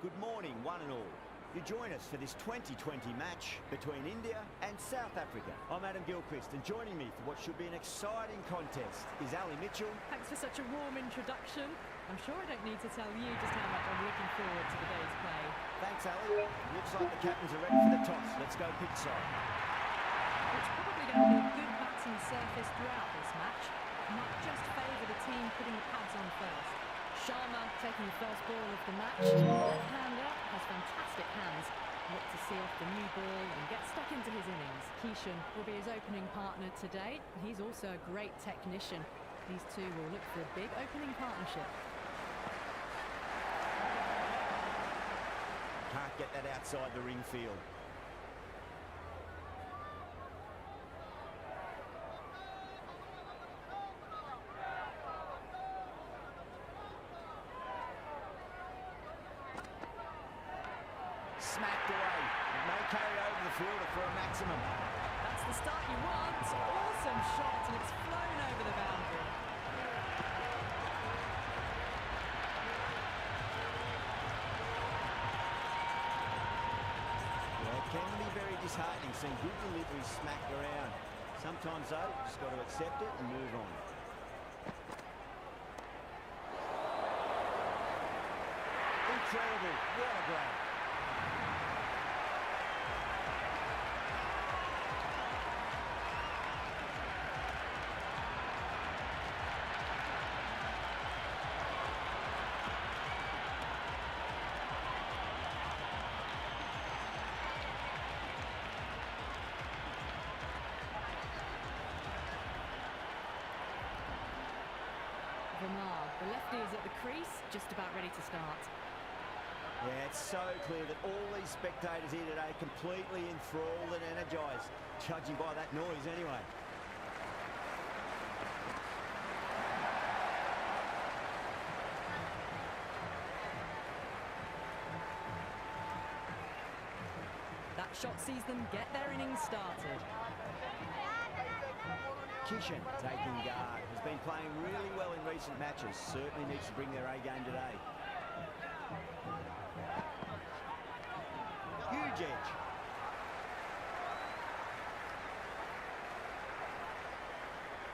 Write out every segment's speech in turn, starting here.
Good morning, one and all. You join us for this 2020 match between India and South Africa. I'm Adam Gilchrist, and joining me for what should be an exciting contest is Ali Mitchell. Thanks for such a warm introduction. I'm sure I don't need to tell you just how much I'm looking forward to the day's play. Thanks, Ali. Looks like the captains are ready for the toss. Let's go pitch side. It's probably going to be a good batting surface throughout this match. Might just favour the team putting the pads on first. Sharma taking the first ball of the match. Left-hander has fantastic hands. Look to see off the new ball and get stuck into his innings. Kishan will be his opening partner today. He's also a great technician. These two will look for a big opening partnership. Can't get that outside the ring field. Smacked away. It may carry over the fielder for a maximum. That's the start you want. Awesome shot, and it's flown over the boundary. Yeah, it can be very disheartening seeing good deliveries smacked around. Sometimes though, just got to accept it and move on. Incredible. What a grab. The lefty is at the crease, just about ready to start. Yeah, it's so clear that all these spectators here today are completely enthralled and energised, judging by that noise anyway. That shot sees them get their innings started. Kishan taking guard, has been playing really well in recent matches, certainly needs to bring their A game today. Huge edge.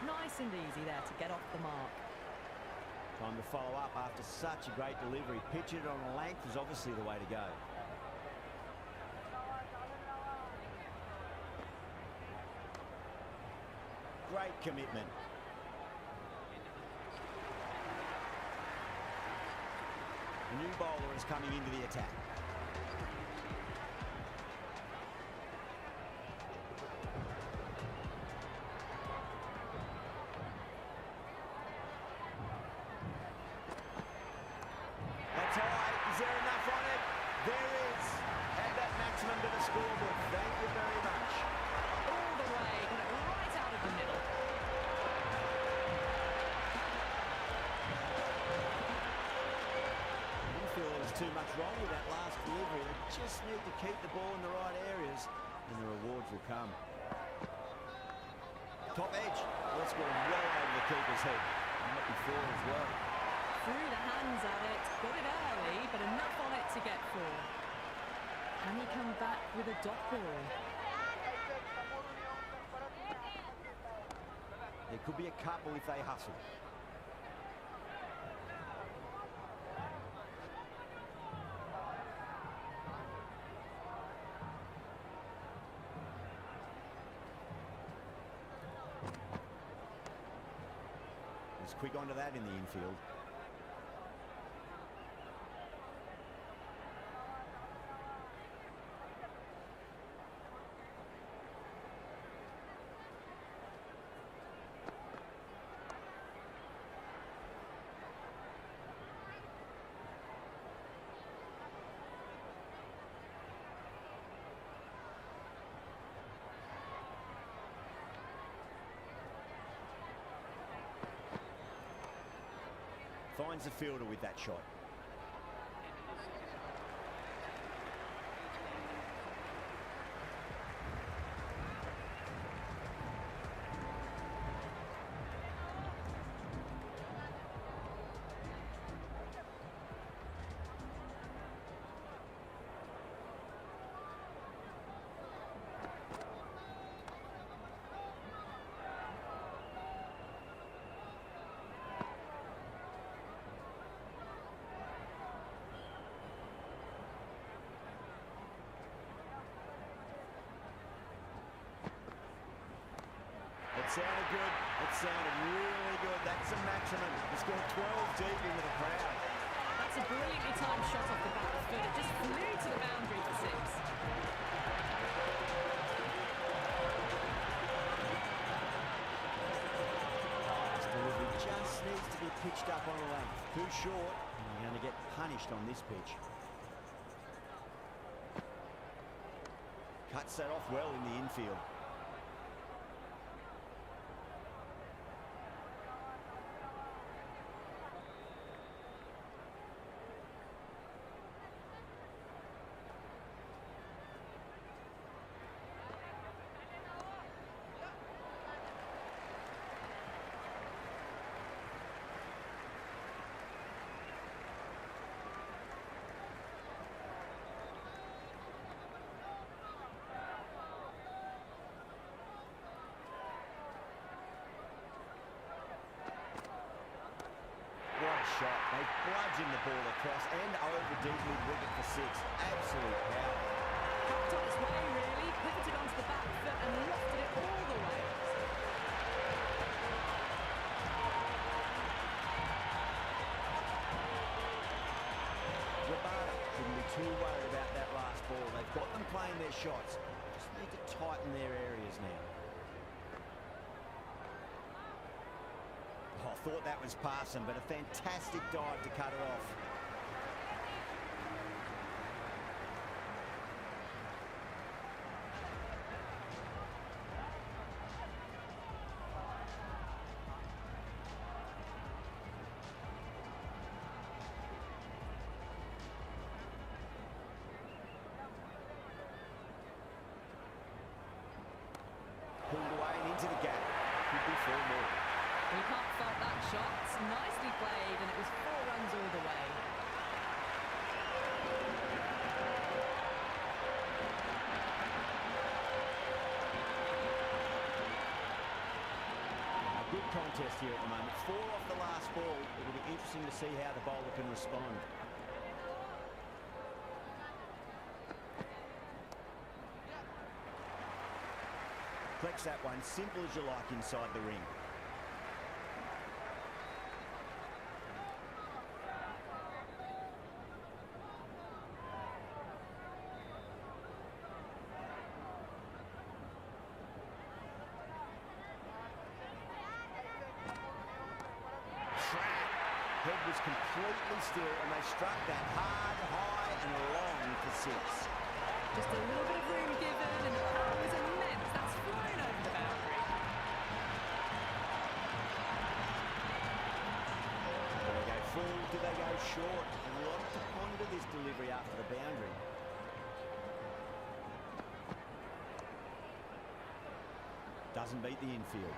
Nice and easy there to get off the mark. Time to follow up after such a great delivery. Pitch it on a length is obviously the way to go. Great commitment. The new bowler is coming into the attack. That's high. Is there enough on it? There is. Add that maximum to the scoreboard. Thank you very much. All the way, right out of the middle. Didn't feel there was too much wrong with that last delivery. They just need to keep the ball in the right areas and the rewards will come. Top edge. That's gone well over the keeper's head. And not before as well. Threw the hands at it, got it early, but enough on it to get four. Can he come back with a dot ball? There could be a couple if they hustle. Let's quick onto that in the infield. Finds the fielder with that shot. sounded good. It sounded really good. That's a maximum. It's gone 12 deep into the crowd. That's a brilliantly timed shot off the back foot. It just flew to the boundary for 6. This delivery just needs to be pitched up on a length. Too short, and you're going to get punished on this pitch. Cuts that off well in the infield. Shot. They bludgeoned the ball across and over deep mid-wicket for 6. Absolute power. Hopped on its way, really. Pivoted onto the back foot and lofted it all the way. Rabada shouldn't be too worried about that last ball. They've got them playing their shots. Just need to tighten their areas now. I thought that was passing, but a fantastic dive to cut it off. Pulled away and into the gap. Could be 4 more. You can't fault that shot. It's nicely played, and it was 4 runs all the way. A good contest here at the moment. 4 off the last ball. It'll be interesting to see how the bowler can respond. Flex that one, simple as you like inside the ring. Head was completely still and they struck that hard, high and long for 6. Just a little bit of room given and the power was immense. That's flown over the boundary. Do they go full? Do they go short? A lot to ponder this delivery after the boundary. Doesn't beat the infield.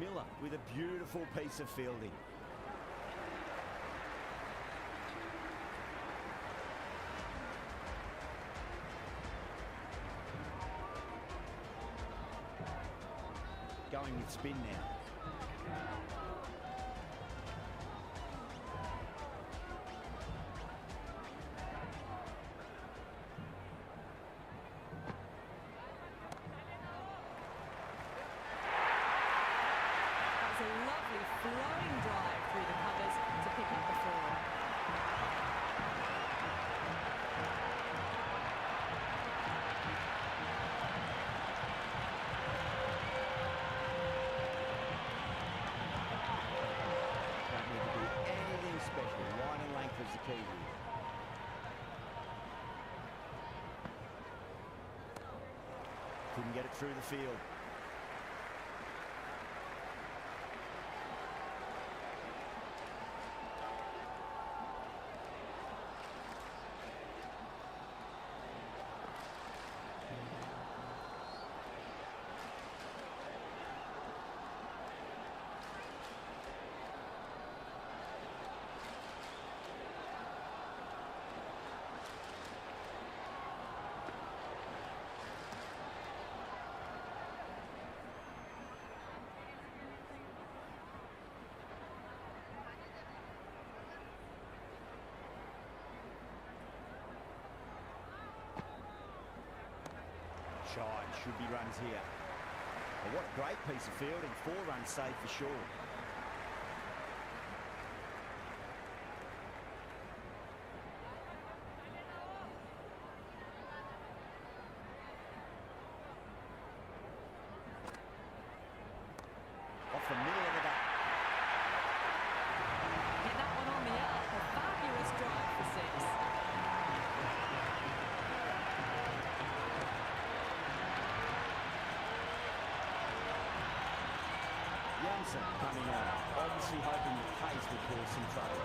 Miller with a beautiful piece of fielding. Going with spin now. Flowing drive through the covers to pick up the 4. Don't need to do anything special. Line and length is the key here. Couldn't get it through the field. shy. Should be runs here. Well, what a great piece of fielding. 4 runs saved for sure. Off the middle of the bat. Get that one on the up. A fabulous drive for 6. Jansen coming on, obviously hoping the pace will cause some trouble.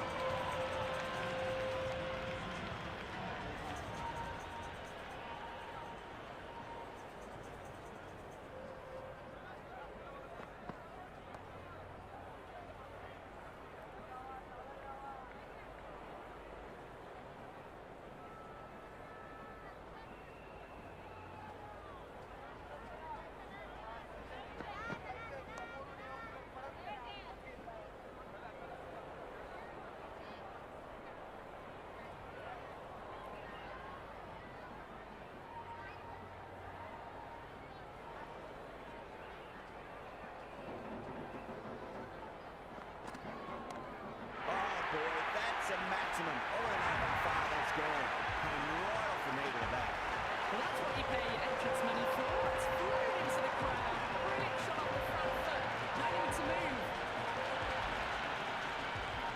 That's a maximum. I don't know how far that's gone. Came right off the knee to the back. Well, that's what you pay your entrance money for. It's flew into the crowd. Brilliant shot on the front foot. No need to move.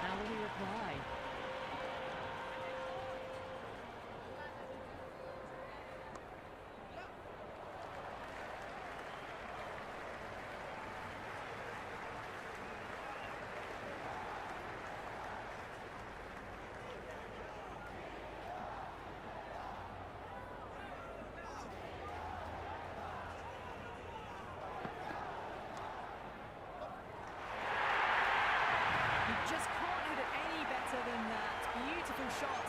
How will he reply? Just can't hit it any better than that. Beautiful shot.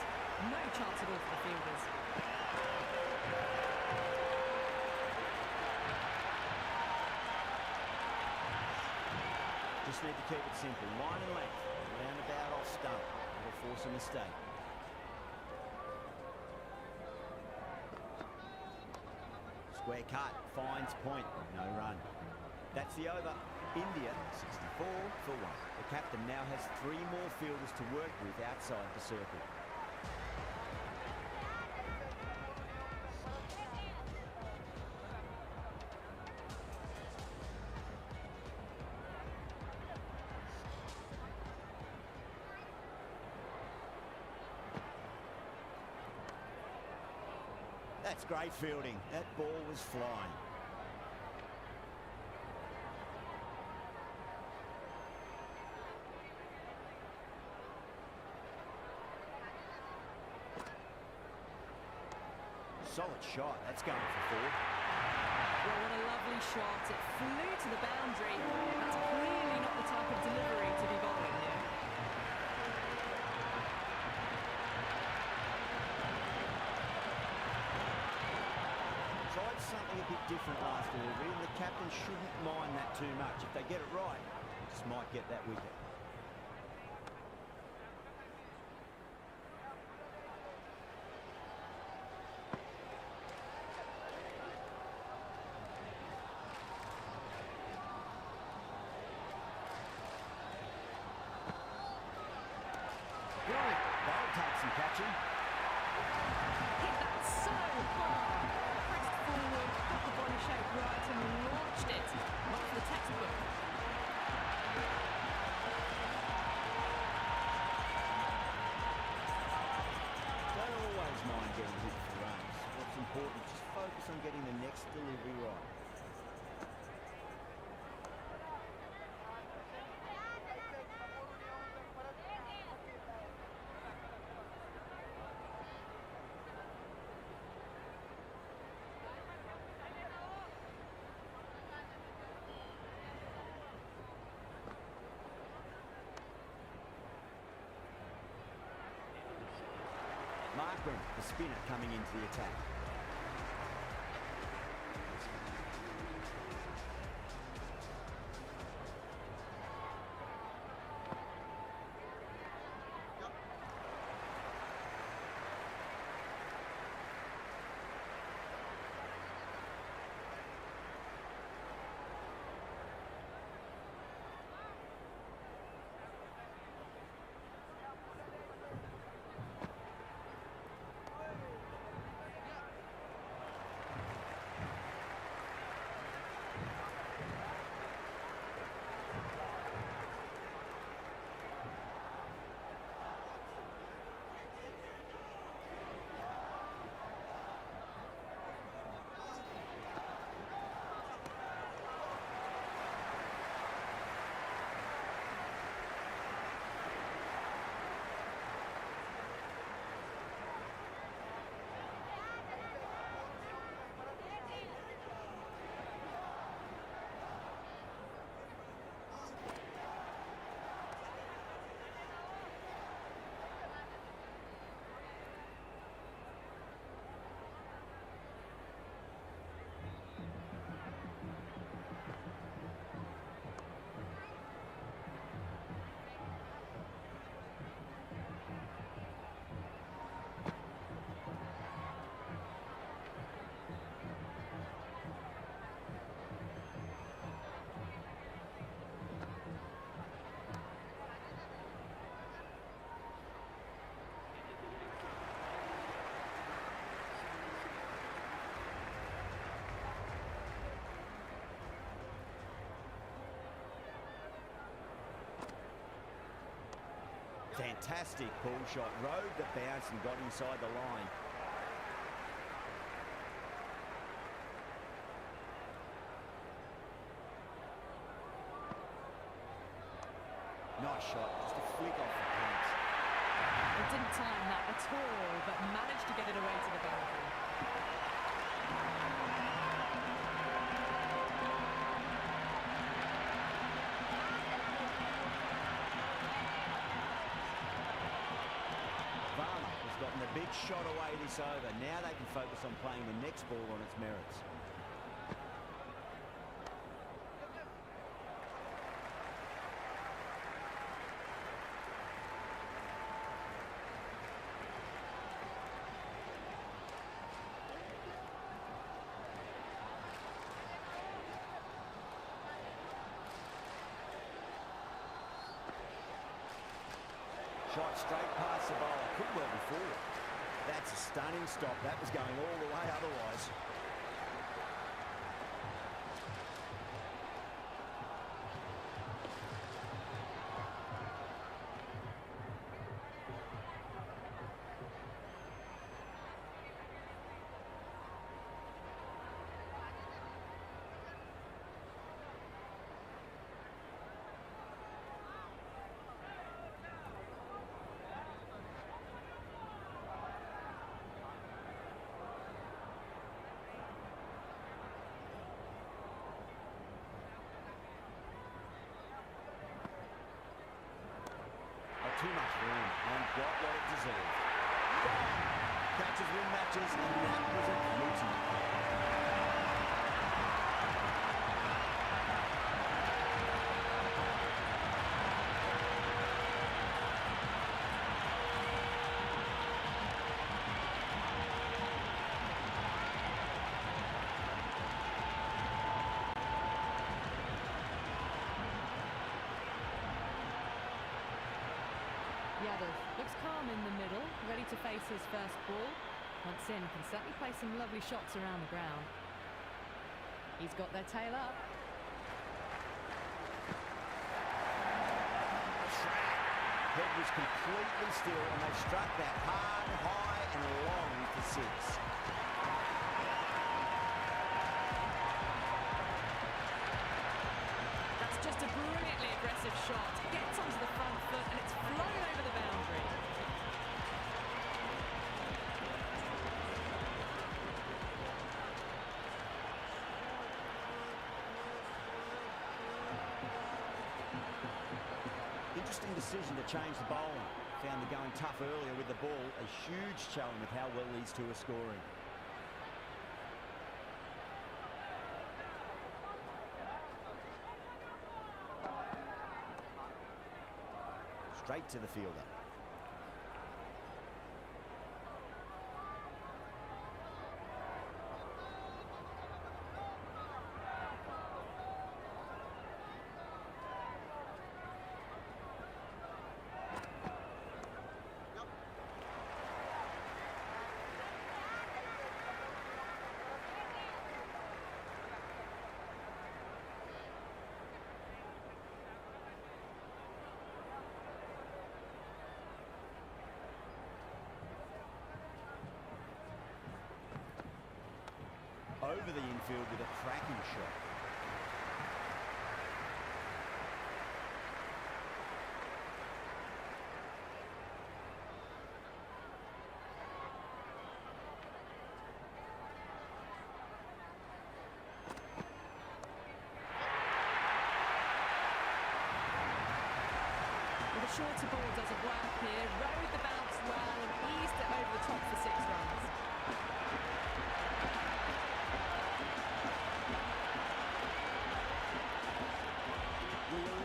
No chance at all for the fielders. Just need to keep it simple. Line and length. Roundabout off stump. That'll force a mistake. Square cut. Finds point. No run. That's the over. India 64 for 1. The captain now has 3 more fielders to work with outside the circle. That's great fielding. That ball was flying. Solid shot. That's going for 4. Well, what a lovely shot. It flew to the boundary. That's clearly not the type of delivery to be bowling here. Tried something a bit different last delivery, and the captain shouldn't mind that too much. If they get it right, they just might get that wicket. That'll take some catching. Hit that so hard. Pressed forward, got the body shape right and launched it. Not for the textbook. Don't always mind getting hit for runs. What's important is just focus on getting the next delivery right. Markram, the spinner, coming into the attack. Fantastic pull shot. Rode the bounce and got inside the line. Nice shot. Just a flick off the points. He didn't time that at all, but managed to get it away to the boundary. Has gotten the big shot away this over. Now they can focus on playing the next ball on its merits. Shot straight past the bowler. Could well be forward. That's a stunning stop. That was going all the way otherwise. Too much room and got what it deserved. Catches win matches, and that was a beauty. Yadav looks calm in the middle, ready to face his first ball. Once in, can certainly play some lovely shots around the ground. He's got their tail up. Head was completely still, and they struck that hard, high, and long for six. That's just a brilliantly aggressive shot. Gets onto the front foot, and it's flown over the boundary. Interesting decision to change the bowling. Found the going tough earlier with the ball. A huge challenge with how well these two are scoring. Straight to the fielder. Over the infield with a cracking shot. With a shorter ball doesn't work here. Rode the bounce well and eased it over the top for 6 runs.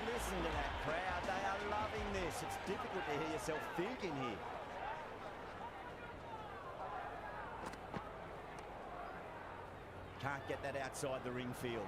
Listen to that crowd. They are loving this. It's difficult to hear yourself thinking here. Can't get that outside the ring field.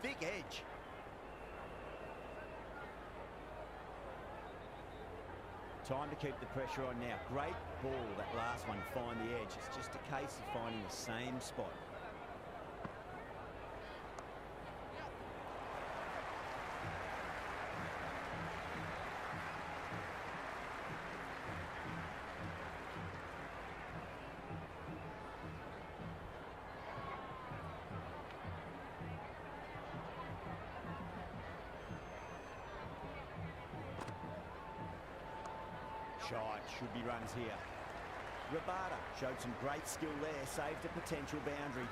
thick edge. Time to keep the pressure on now. Great ball, that last one, find the edge. It's just a case of finding the same spot. Shot, should be runs here. Rabada showed some great skill there, saved a potential boundary.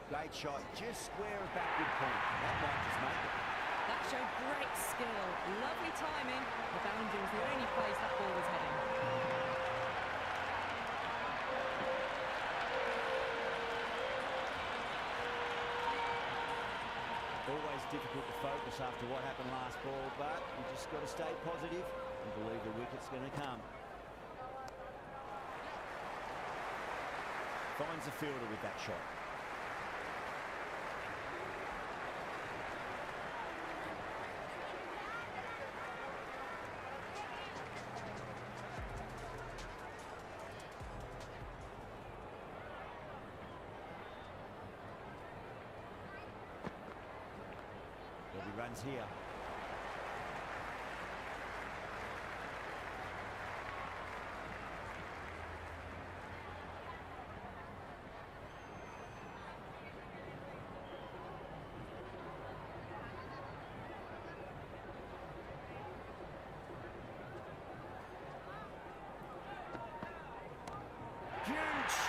Great shot, just square of backward point. That might just make it. That showed great skill. Lovely timing. The boundary was the only place that ball was heading. Always difficult to focus after what happened last ball, but you just got to stay positive and believe the wicket's going to come. Finds the fielder with that shot. There'll be runs here. Huge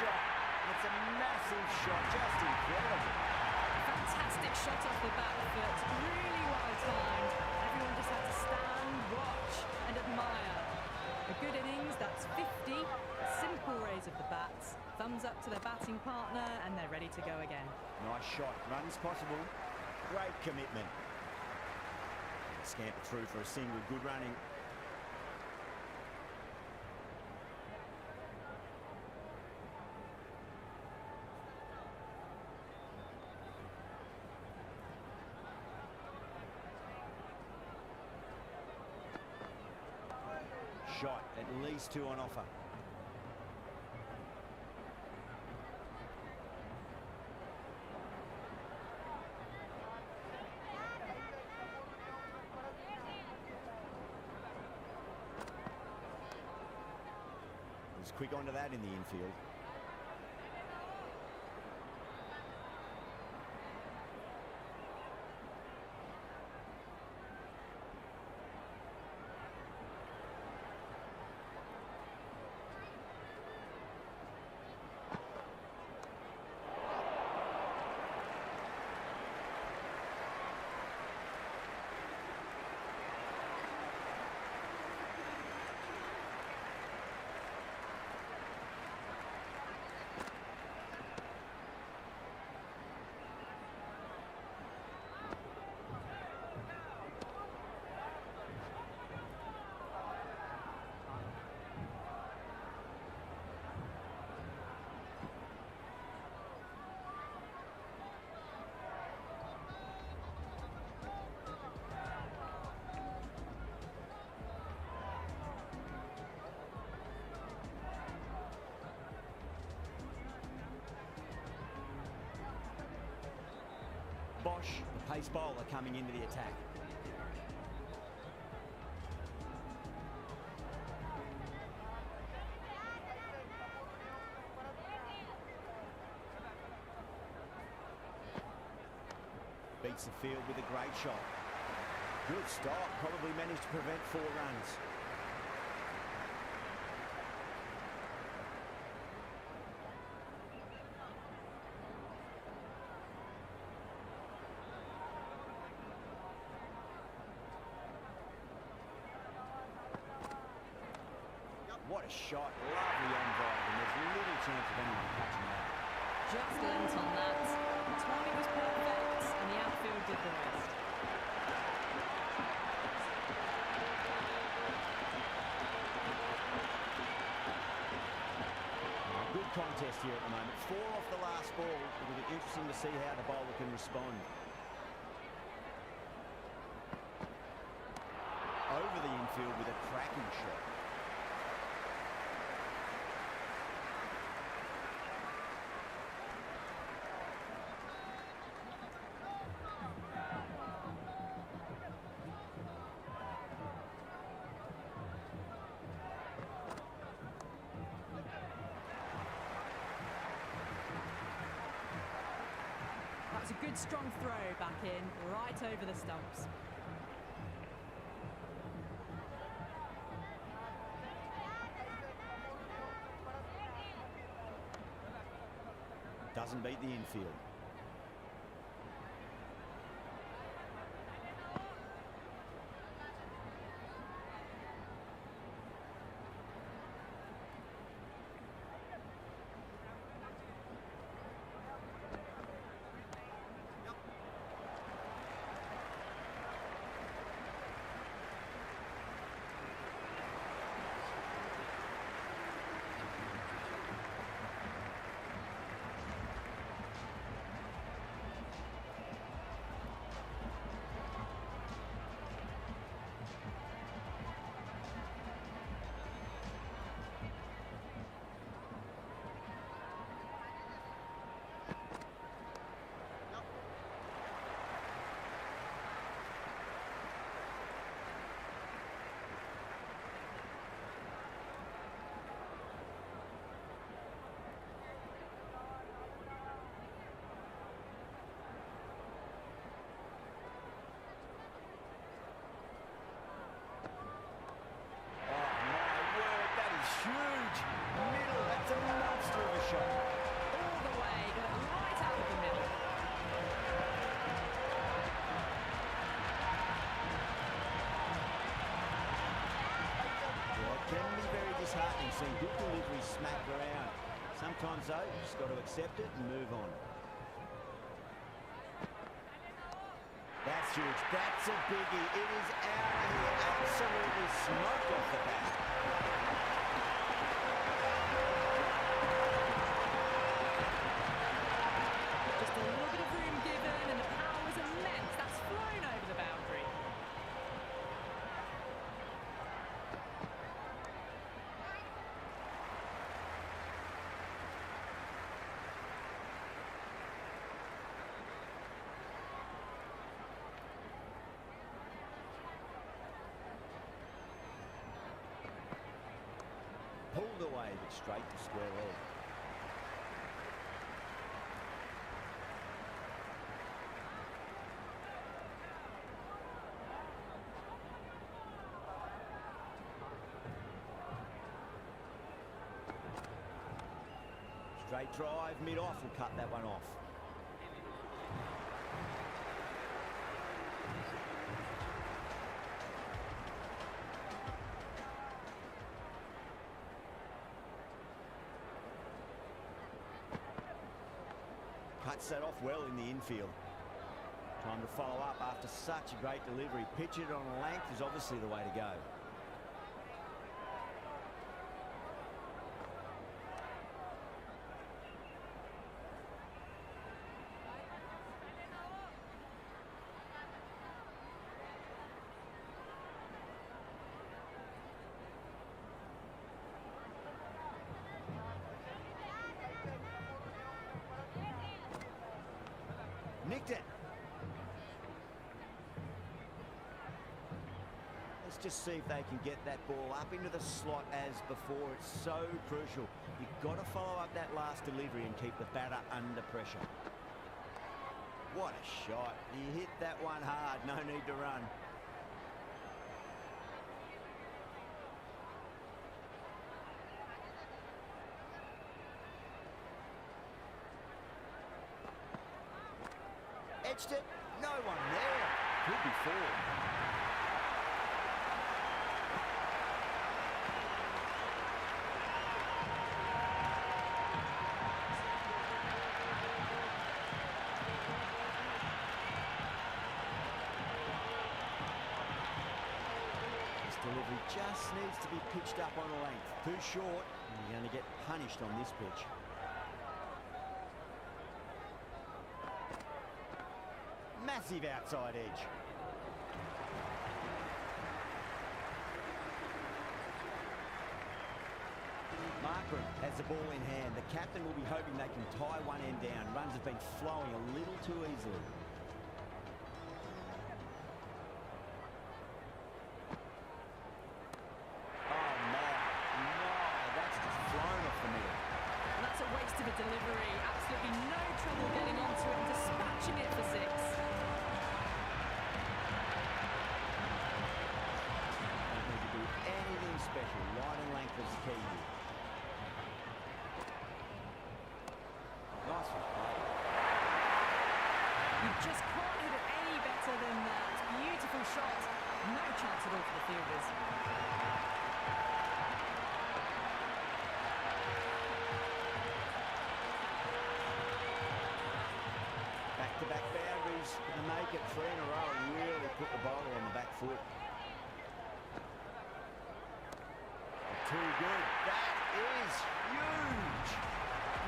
shot. It's a massive shot, just incredible. Fantastic shot off the back foot, really well timed. Everyone just had to stand, watch and admire. A good innings, that's 50. Simple raise of the bats, thumbs up to their batting partner and they're ready to go again. Nice shot, runs possible. Great commitment. Scamper through for a single, good running. Shot, at least two on offer. Was quick onto that in the infield. Bosch, the pace bowler, coming into the attack. Beats the field with a great shot. Good stop, probably managed to prevent 4 runs. What a shot. Lovely on drive, and there's little chance of anyone catching that. Just lent on that. The timing was perfect, and the outfield did the rest. Good contest here at the moment. 4 off the last ball. It'll be interesting to see how the bowler can respond. Over the infield with a cracking shot. That's a good strong throw back in, right over the stumps. Doesn't beat the infield. Huge middle, that's a monster of a shot. All the way, got it right out of the middle. Well, it can be very disheartening seeing good delivery smacked around. Sometimes though, you just got to accept it and move on. That's huge, that's a biggie. It is out of here, absolutely smoked off the bat. Just a little bit of room given, and the power was immense. That's flown over the boundary. Pulled away, but straight to square leg. Straight drive, mid-off, will cut that one off. Cuts that off well in the infield. Time to follow up after such a great delivery. Pitch it on a length is obviously the way to go. Nicked it. Let's just see if they can get that ball up into the slot as before. It's so crucial. You've got to follow up that last delivery and keep the batter under pressure. What a shot. He hit that one hard. No need to run. Edged it, no one there. Could be four. delivery just needs to be pitched up on a length. Too short, and you're going to get punished on this pitch. Massive outside edge. Markram has the ball in hand. The captain will be hoping they can tie one end down. Runs have been flowing a little too easily. Oh, no, that's just flown off the middle. And that's a waste of a delivery. Absolutely no trouble getting onto it and dispatching it for six. Don't need to do anything special. Line and length is key here. Nice play. You just can't hit it any better than that. Beautiful shot. No chance at all for the fielders. Back-to-back boundaries to make it 3 in a row and really put the bowler on the back foot. Too good. That is huge.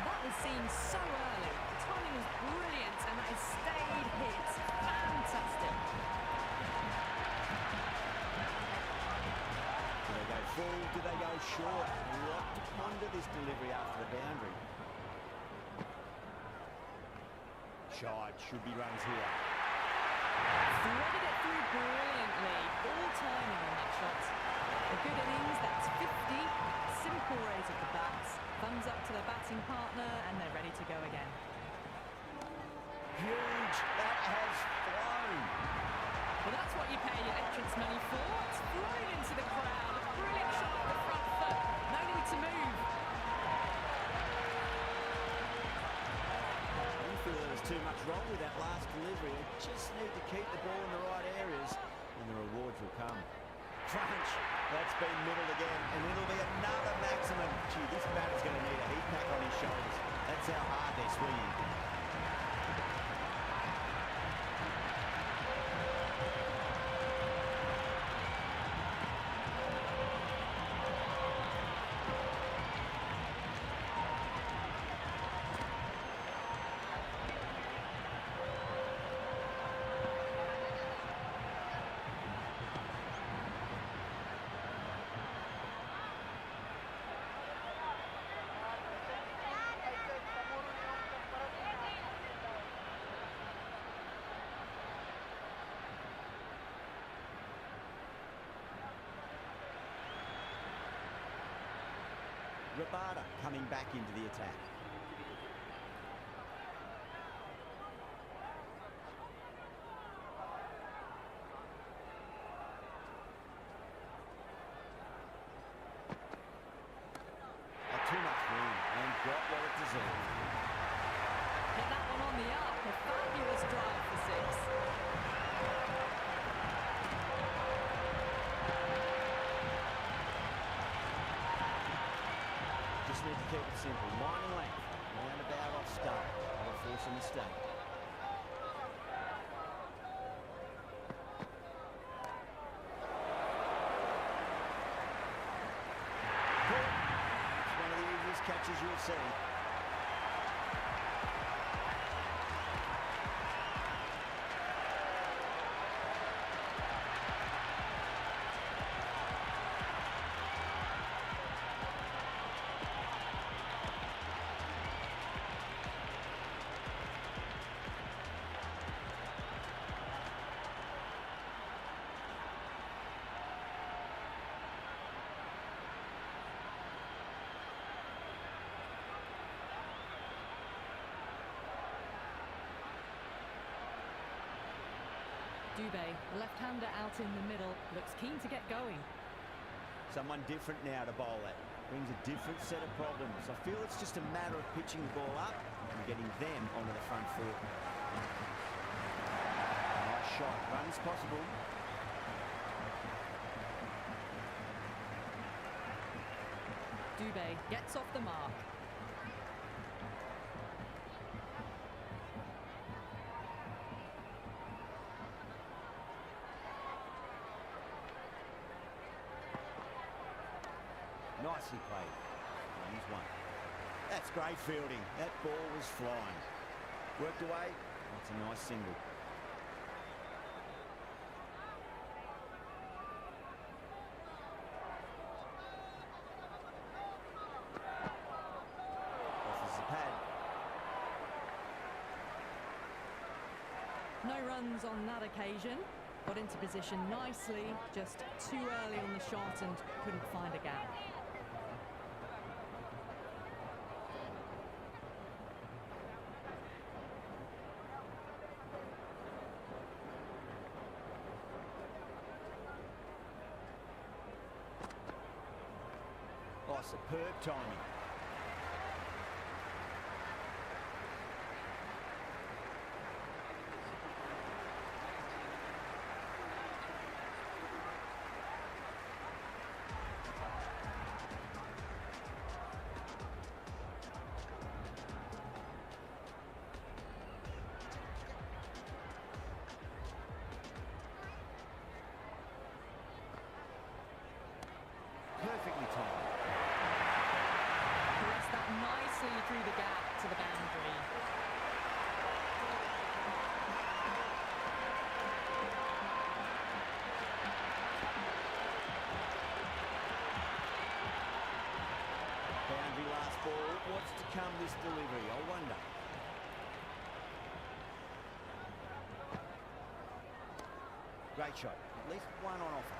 That was seen so early. The timing was brilliant and that has stayed hit. Fantastic. Do they go full? Do they go short? A lot to ponder this delivery after the boundary. Shot should be runs here. Threaded it through brilliantly. All timing on that shot. A good innings, that's 50. Simple raise of the bats. Thumbs up to the batting partner and they're ready to go again. Huge. That has flown. Well, that's what you pay your entrance money for. It's flown into the crowd. A brilliant shot at the front foot. No need to move. You feel there was too much wrong with that last delivery. They just need to keep the ball in the right areas and the rewards will come. Crunch. That's been middled again, and it'll be another maximum. Gee, this batter's going to need a heat pack on his shoulders. That's how hard they're swinging. Rabada coming back into the attack. Too much room and got what it deserved. Hit that one on the up. A fabulous drive for six. Just need to keep it simple. Line and length. Roundabout off start. That'll force a mistake. It's one of the easiest catches you'll see. Dubé, the left-hander out in the middle, looks keen to get going. Someone different now to bowl at. Brings a different set of problems. I feel it's just a matter of pitching the ball up and getting them onto the front foot. Nice shot. Runs possible. Dubé gets off the mark. Nicely played. Runs one. That's great fielding. That ball was flying. Worked away. That's a nice single. Offers the pad. No runs on that occasion. Got into position nicely, just too early on the shot and couldn't find a gap. Oh, superb timing. Perfectly timed. Pressed that nicely through the gap to the boundary. Boundary last ball. What's to come this delivery? I wonder. Great shot. At least one on offer.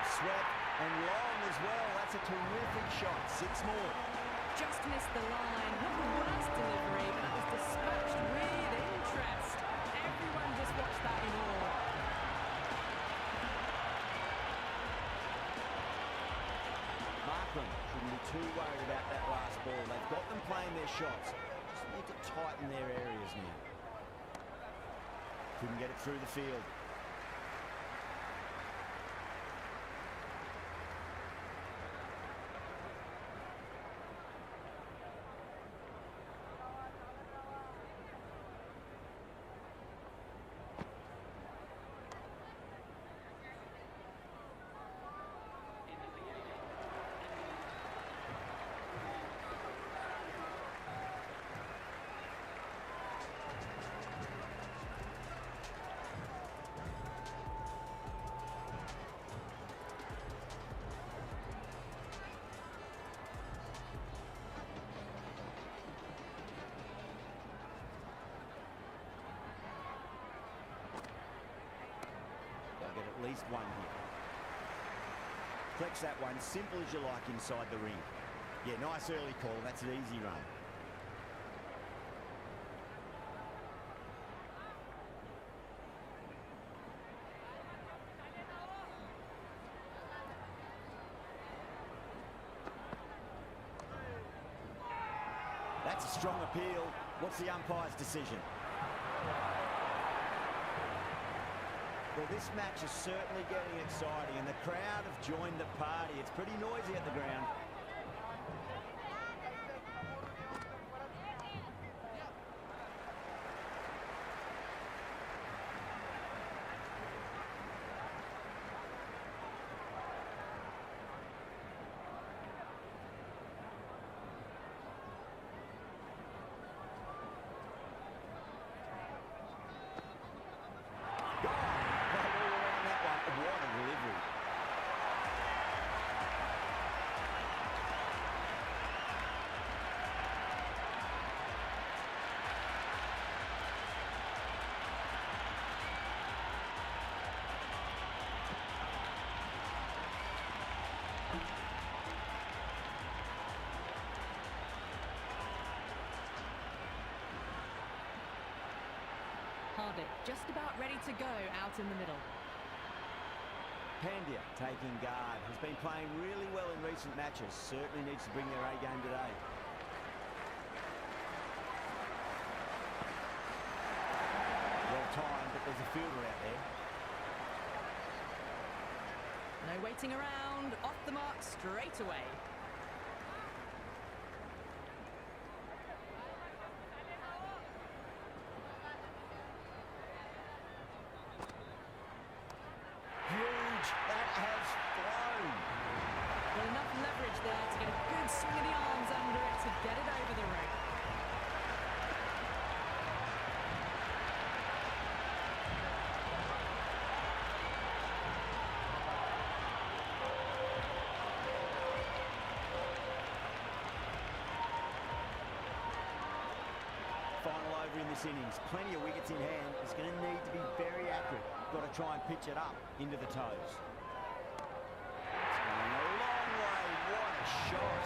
Swept and long as well. That's a terrific shot. 6 more. Just missed the line. Not the worst delivery, but it was dispatched with interest. Everyone just watched that in awe. Markram shouldn't be too worried about that last ball. They've got them playing their shots. Just need to tighten their areas now. Couldn't get it through the field. Get at least one here. Flex that one, simple as you like inside the ring. Yeah, nice early call. That's an easy run. That's a strong appeal. What's the umpire's decision? Well, this match is certainly getting exciting, and the crowd have joined the party. It's pretty noisy at the ground. Hardik just about ready to go out in the middle. Pandya taking guard. Has been playing really well in recent matches. Certainly needs to bring their A game today. Well timed, but there's a fielder out there. No waiting around. Off the mark straight away. Huge. That has flown. Well, enough leverage there to get a good swing of the arms under it to get it over the ring. Final over in this innings. Plenty of wickets in hand. It's going to need to be very accurate. Got to try and pitch it up into the toes. It's going a long way. What a shot.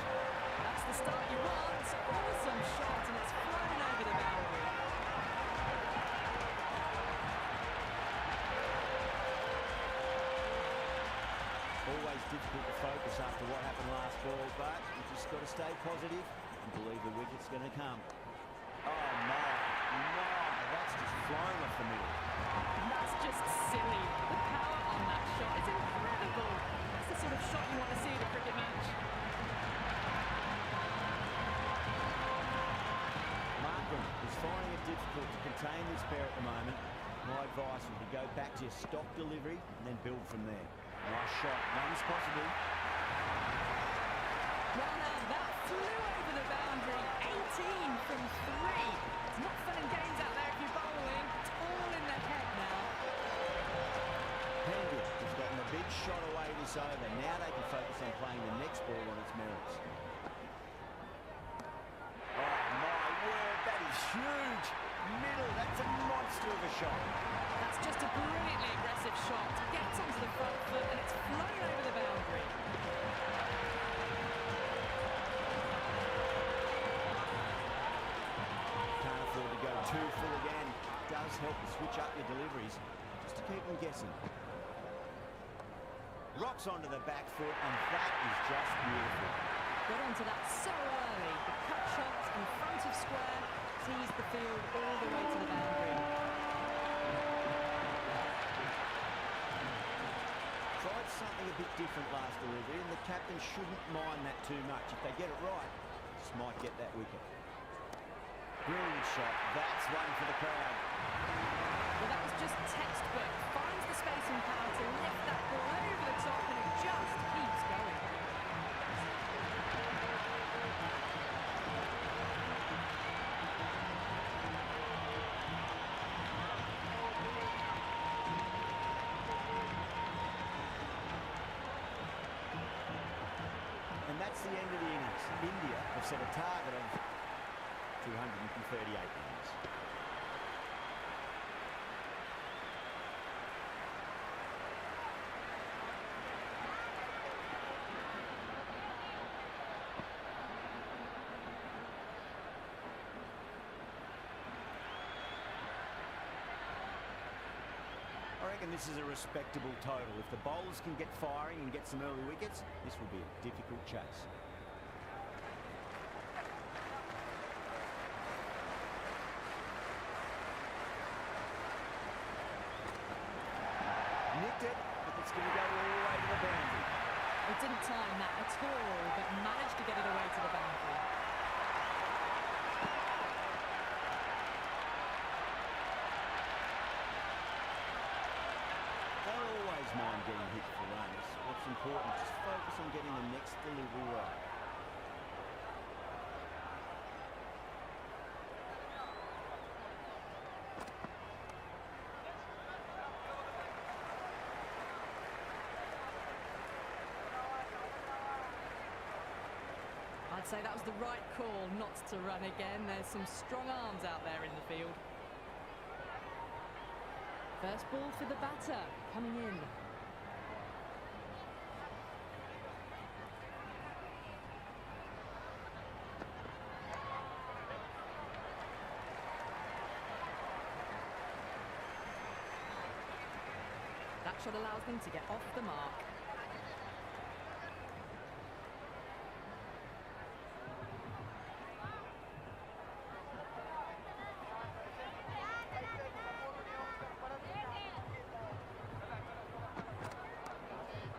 That's the start you want. Awesome shot, and it's flown over the boundary. Always difficult to focus after what happened last ball, but you just got to stay positive and believe the wicket's going to come. Oh, no. That's just flying off the middle. That's just silly. The power on that shot is incredible. That's the sort of shot you want to see in a cricket match. Markham is finding it difficult to contain this pair at the moment. My advice would be go back to your stock delivery and then build from there. Nice shot. Runs possible. Well, now that flew over the boundary. 18 from 3. It's not fun and games out there if you're bowling. It's all in the head now. Pandya has gotten a big shot away this over. Now they can focus on playing the next ball on its merits. Oh, my word. That is huge. Middle. That's a monster of a shot. That's just a brilliantly aggressive shot. Gets onto the front foot and it's flown over the boundary. Can't afford to go too full again. Does help to switch up your deliveries just to keep them guessing. Rocks onto the back foot, and that is just beautiful. Got onto that so early. The cut shot in front of square teased the field all the way to the boundary. Tried something a bit different last delivery, and the captain shouldn't mind that too much. If they get it right, just might get that wicket. Brilliant shot. That's one for the crowd. Well, that was just textbook. Finds the space and power to lift that ball over the top, and it just keeps going. And that's the end of the innings. India have set a target of 238 runs. I reckon this is a respectable total. If the bowlers can get firing and get some early wickets, this will be a difficult chase. Nicked it, but it's going to go all the way to the boundary. It didn't time that at all, but managed to get it away to the boundary. Don't always mind getting hit for runs. What's important, just focus on getting the next delivery right. I'd say that was the right call not to run again. There's some strong arms out there in the field. First ball for the batter, coming in. That That shot allows them to get off the mark.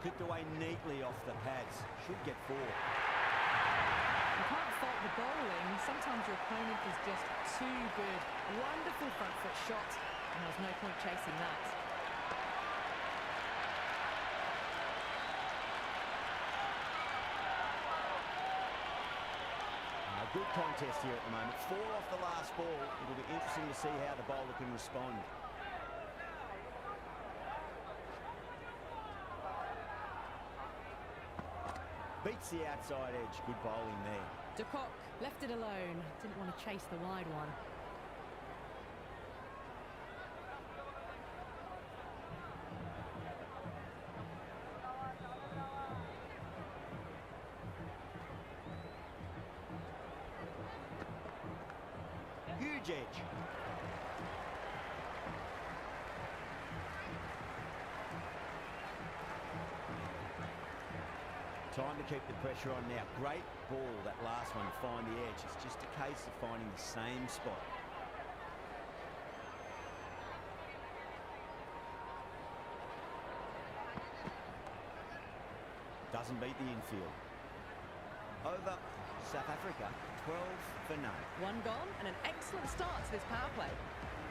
Clipped away neatly off the pads. Should get 4. You can't fault the bowling. Sometimes your opponent is just too good. Wonderful front foot shot, and there's no point chasing that. A good contest here at the moment. 4 off the last ball. It'll be interesting to see how the bowler can respond. Beats the outside edge. Good bowling there. De Kock left it alone. Didn't want to chase the wide one. Huge edge. Time to keep the pressure on now. Great ball, that last one, to find the edge. It's just a case of finding the same spot. Doesn't beat the infield. Over South Africa, 12 for none. One gone and an excellent start to this power play.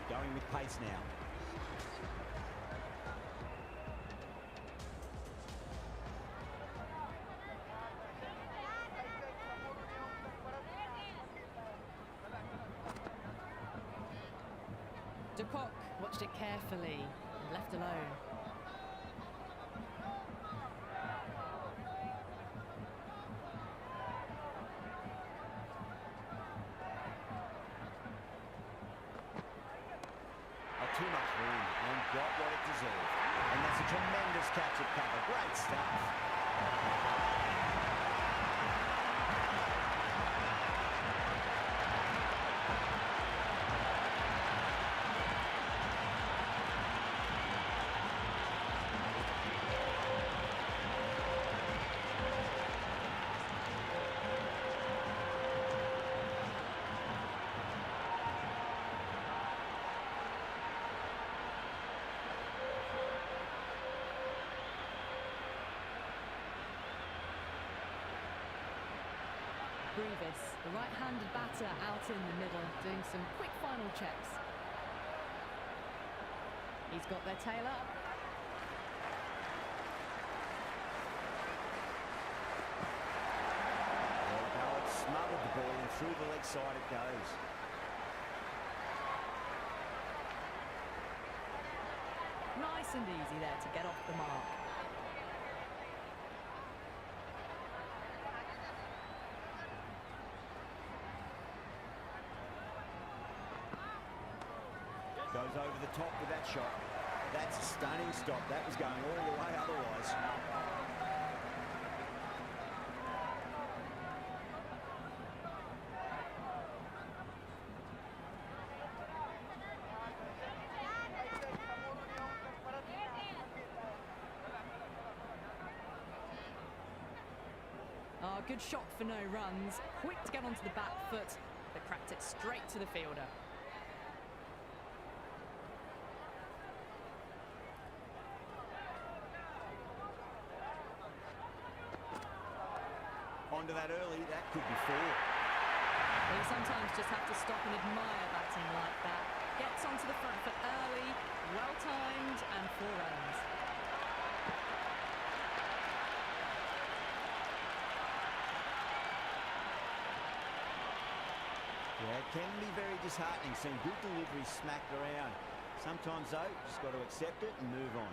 Going with pace now. De Kock watched it carefully and left alone. Too much room and got what it deserved. And that's a tremendous catch at cover. Great stuff. Brevis, the right-handed batter, out in the middle, doing some quick final checks. He's got their tail up. There we go. It smothered the ball and through the leg side it goes. Nice and easy there to get off the mark. Goes over the top with that shot. That's a stunning stop. That was going all the way otherwise. Oh, good shot for no runs. Quick to get onto the back foot, but cracked it straight to the fielder. Onto that early, that could be 4. Well, you sometimes just have to stop and admire batting like that. Gets onto the front foot early, well-timed, and 4 runs. Yeah, it can be very disheartening seeing good delivery smacked around. Sometimes, though, just got to accept it and move on.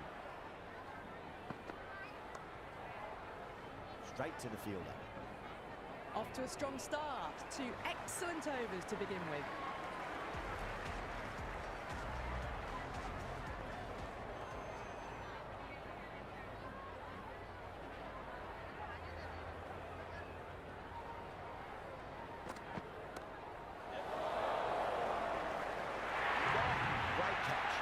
Straight to the fielder. Off to a strong start. 2 excellent overs to begin with. Great catch.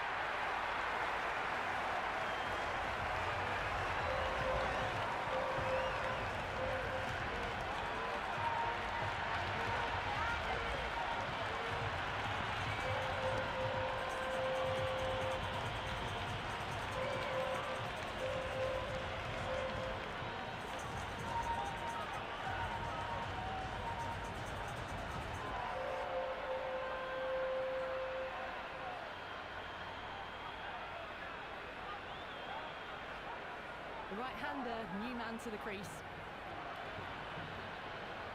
The right-hander, new man to the crease.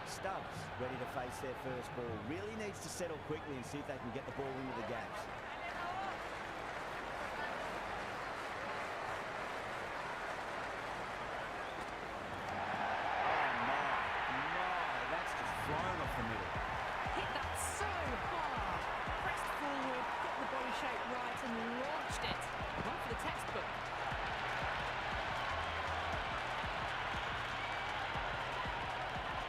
Stubbs ready to face their first ball. Really needs to settle quickly and see if they can get the ball into the gaps. Flown off the middle. Hit that so hard. Pressed forward, got the body shape right and launched it. One for the textbook.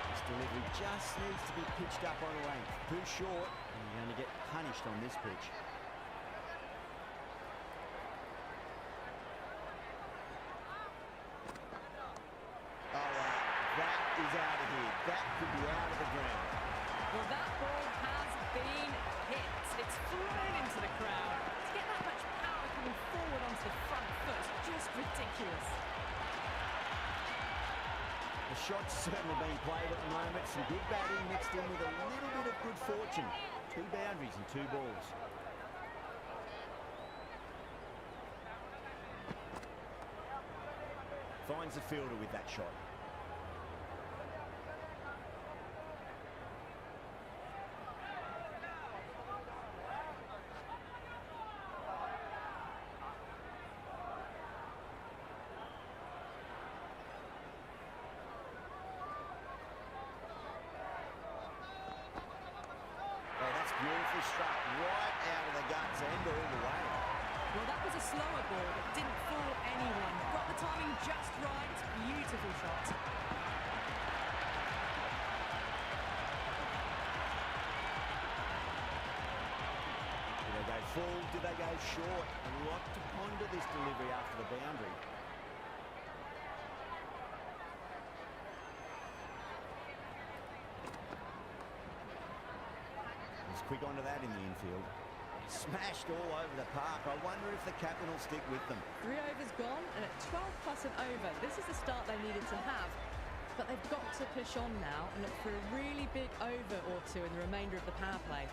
This delivery just needs to be pitched up on length. Too short, and you're going to get punished on this pitch. That is out of here. That could be out of the ground. Well, that ball has been hit. It's flown into the crowd. To get that much power coming forward onto the front foot, just ridiculous. The shot's certainly being played at the moment. Some good batting mixed in with a little bit of good fortune. 2 boundaries and 2 balls. Finds the fielder with that shot. Beautifully struck right out of the guts and all the way. Well, that was a slower ball that didn't fool anyone. Got the timing just right. Beautiful shot. Do they go full? Do they go short? A lot to ponder this delivery after the boundary. Quick onto that in the infield. Smashed all over the park. I wonder if the captain will stick with them. 3 overs gone, and at 12 plus an over, this is the start they needed to have. But they've got to push on now and look for a really big over or two in the remainder of the power play.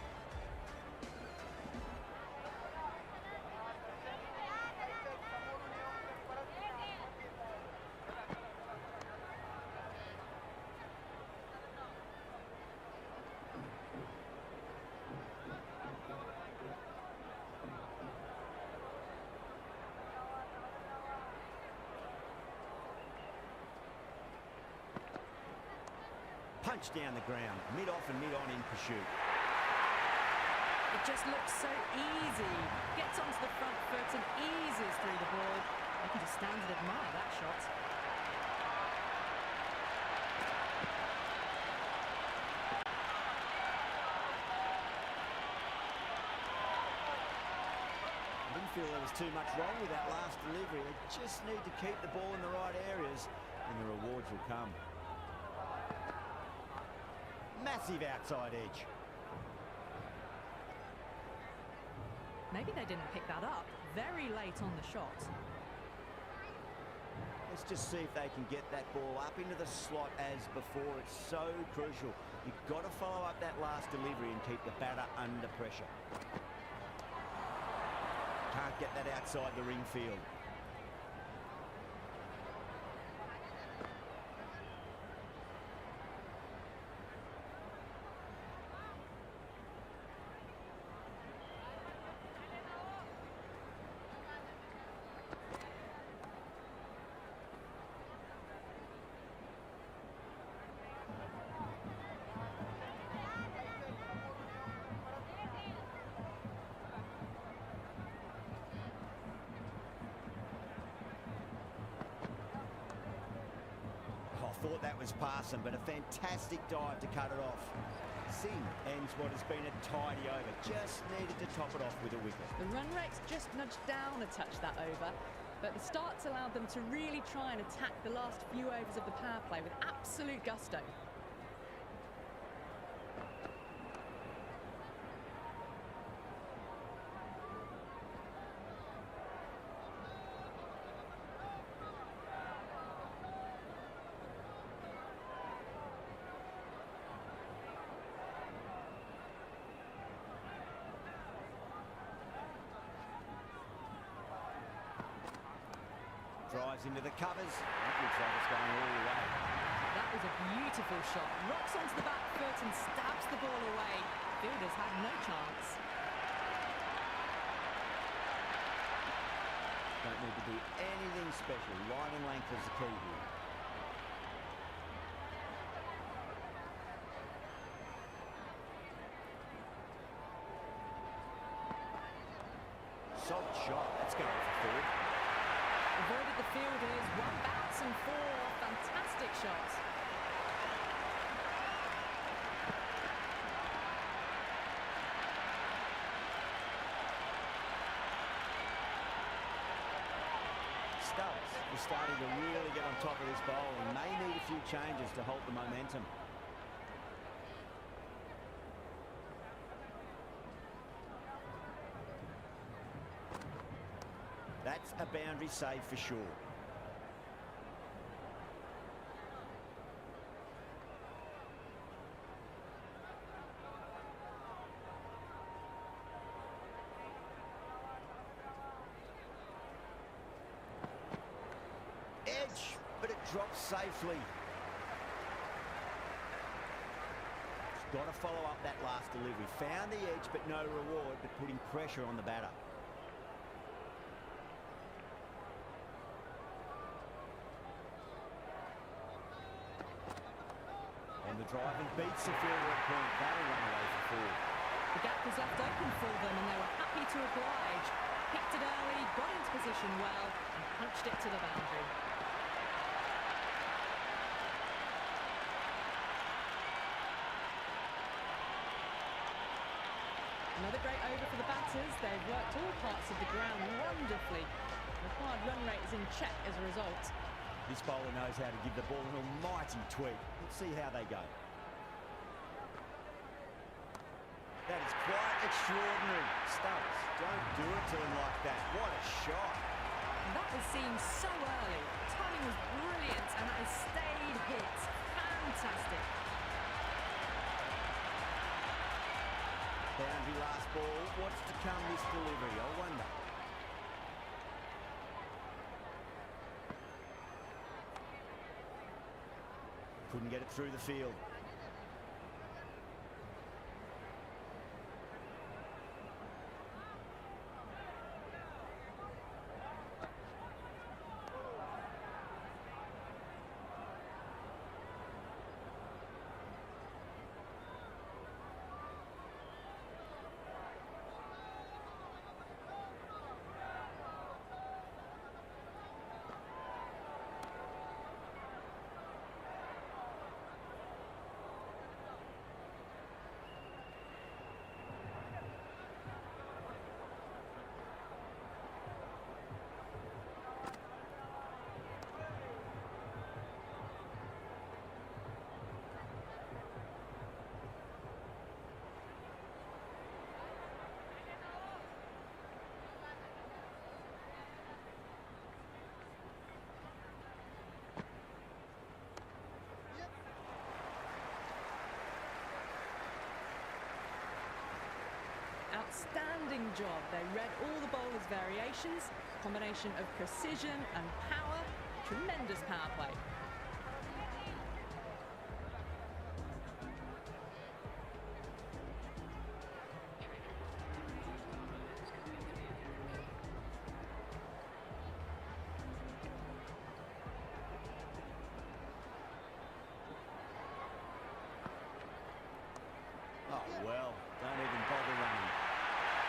Punch down the ground, mid-off and mid-on in pursuit. It just looks so easy. Gets onto the front foot and eases through the board. You can just stand and admire that shot. I didn't feel there was too much wrong with that last delivery. They just need to keep the ball in the right areas and the rewards will come. Massive outside edge. Maybe they didn't pick that up. Very late on the shot. Let's just see if they can get that ball up into the slot as before. It's so crucial. You've got to follow up that last delivery and keep the batter under pressure. Can't get that outside the ring field. Thought that was passing, but a fantastic dive to cut it off. Singh ends what has been a tidy over. Just needed to top it off with a wicket. The run rate's just nudged down a touch that over, but the start's allowed them to really try and attack the last few overs of the power play with absolute gusto. Drive Drives into the covers. That looks like it's going all the way. That was a beautiful shot. Rocks onto the back foot and stabs the ball away. Fielders had no chance. Don't need to do anything special. Line and length is the key here. Solid shot. That's going for third. Avoided the fielders. One bounce and four. Fantastic shots. Stubbs is starting to really get on top of this bowl and may need a few changes to halt the momentum. That's a boundary save for sure. Edge, but it drops safely. Got to follow up that last delivery. Found the edge, but no reward, but putting pressure on the batter. And the driving beats the fielder at point. That'll run away for four. The gap was left open for them and they were happy to oblige. Picked it early, got into position well and punched it to the boundary. Another great over for the batters. They've worked all parts of the ground wonderfully. Required run rate is in check as a result. This bowler knows how to give the ball an almighty tweak. Let's see how they go. That is quite extraordinary. Stubbs, don't do it to him like that. What a shot. That was seen so early. Timing was brilliant and that has stayed hit. Fantastic. Boundary last ball. What's to come this delivery? I wonder. Couldn't get it through the field. Outstanding job. They read all the bowler's variations, combination of precision and power, tremendous power play. Oh, well, don't even bother running.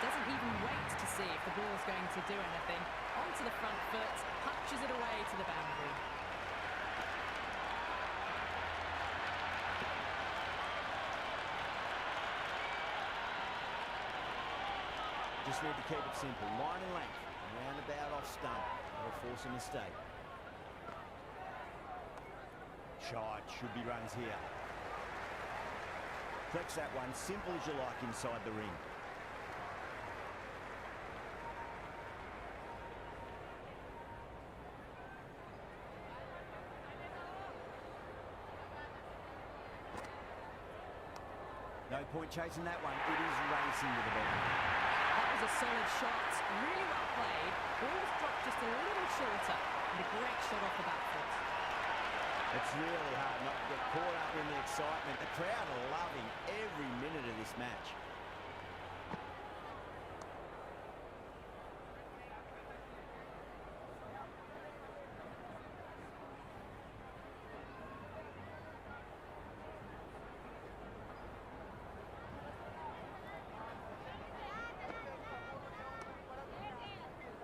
Doesn't even wait to see if the ball's going to do anything. Onto the front foot, punches it away to the boundary. Just need to keep it simple. Line and length. Roundabout off stump. That'll force a mistake. Shot. Should be runs here. Flex that one. Simple as you like inside the ring. No point chasing that one. It is racing with the ball. That was a solid shot, really well played. Ball was dropped just a little shorter. And a great shot off the back foot. It's really hard not to get caught up in the excitement. The crowd are loving every minute of this match.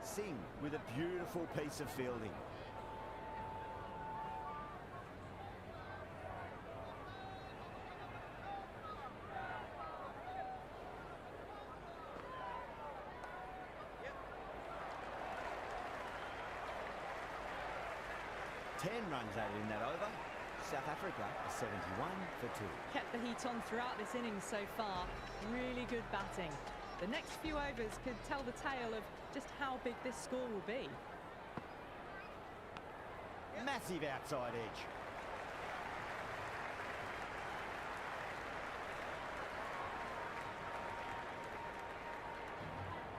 Singh with a beautiful piece of fielding. Ten runs added in that over. South Africa are 71 for 2. Kept the heat on throughout this innings so far. Really good batting. The next few overs could tell the tale of just how big this score will be. Massive outside edge.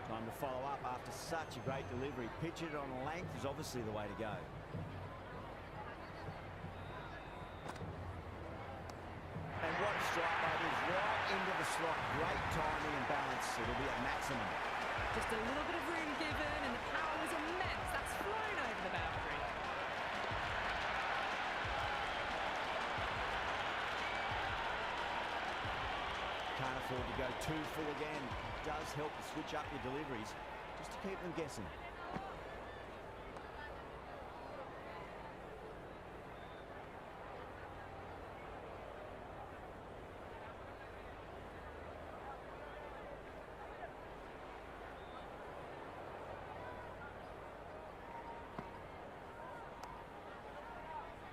Time to follow up after such a great delivery. Pitch it on length is obviously the way to go. And what a strike that is, right into the slot. Great timing and balance. It'll be at maximum. Just a little bit of room given and the power was immense. That's flown over the boundary. Can't afford to go too full again. It does help to switch up your deliveries just to keep them guessing.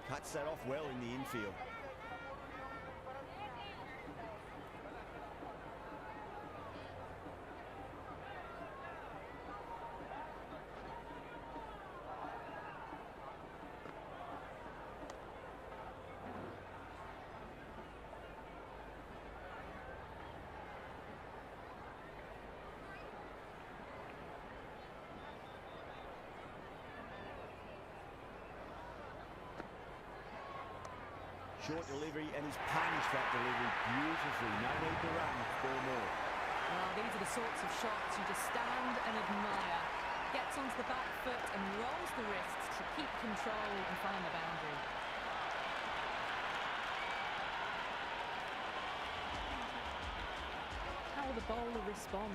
Cuts that off well in the infield. Short delivery, and he's punished that delivery beautifully. No need to run, 4 more. Well, these are the sorts of shots you just stand and admire. Gets onto the back foot and rolls the wrists to keep control and find the boundary. How will the bowler respond?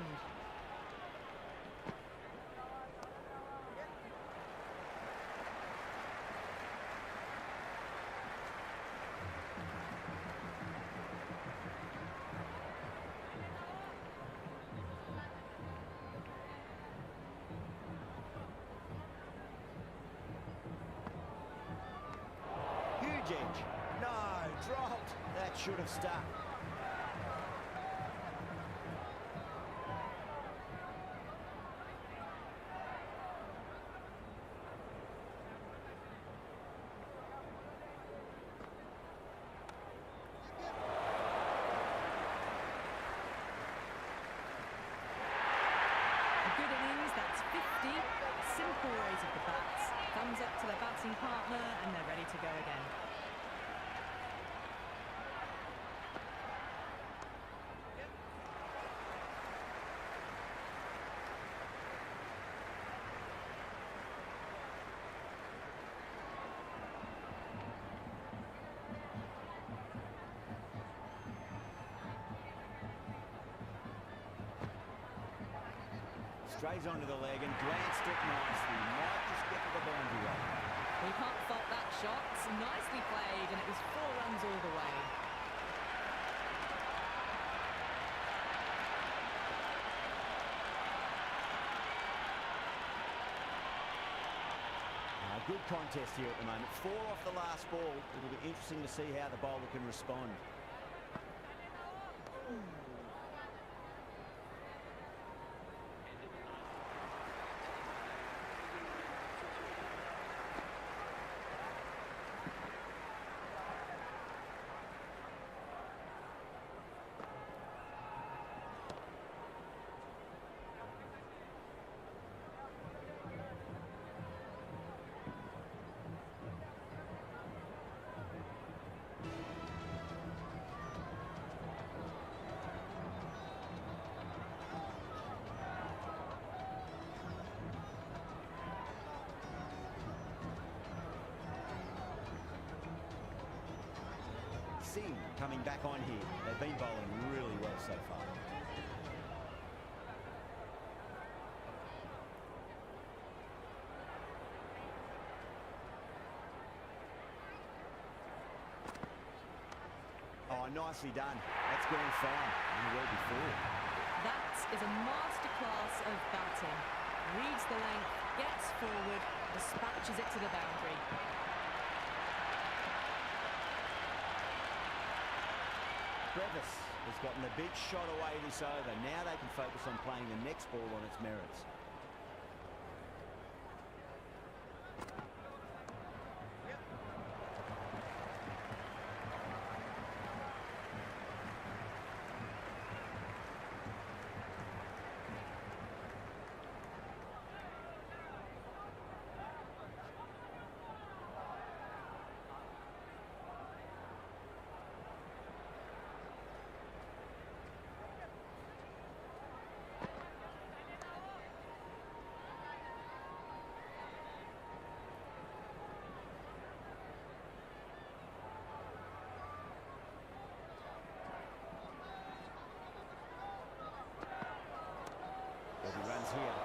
Edge. No, dropped. That should have stuck. A good innings, that's 50. Simple raise of the bats. Thumbs up to their batting partner and they're ready to go again. Strays onto the leg and glanced it nicely. Might just get to the boundary line. We can't fault that shot. Nicely played, and it was 4 runs all the way. Good contest here at the moment. 4 off the last ball. It'll be interesting to see how the bowler can respond. Singh coming back on here. They've been bowling really well so far. Oh, nicely done. That's gone fine. And well before. That is a masterclass of batting. Reads the length, gets forward, dispatches it to the boundary. Brevis has gotten the big shot away this over. Now they can focus on playing the next ball on its merits. He runs here.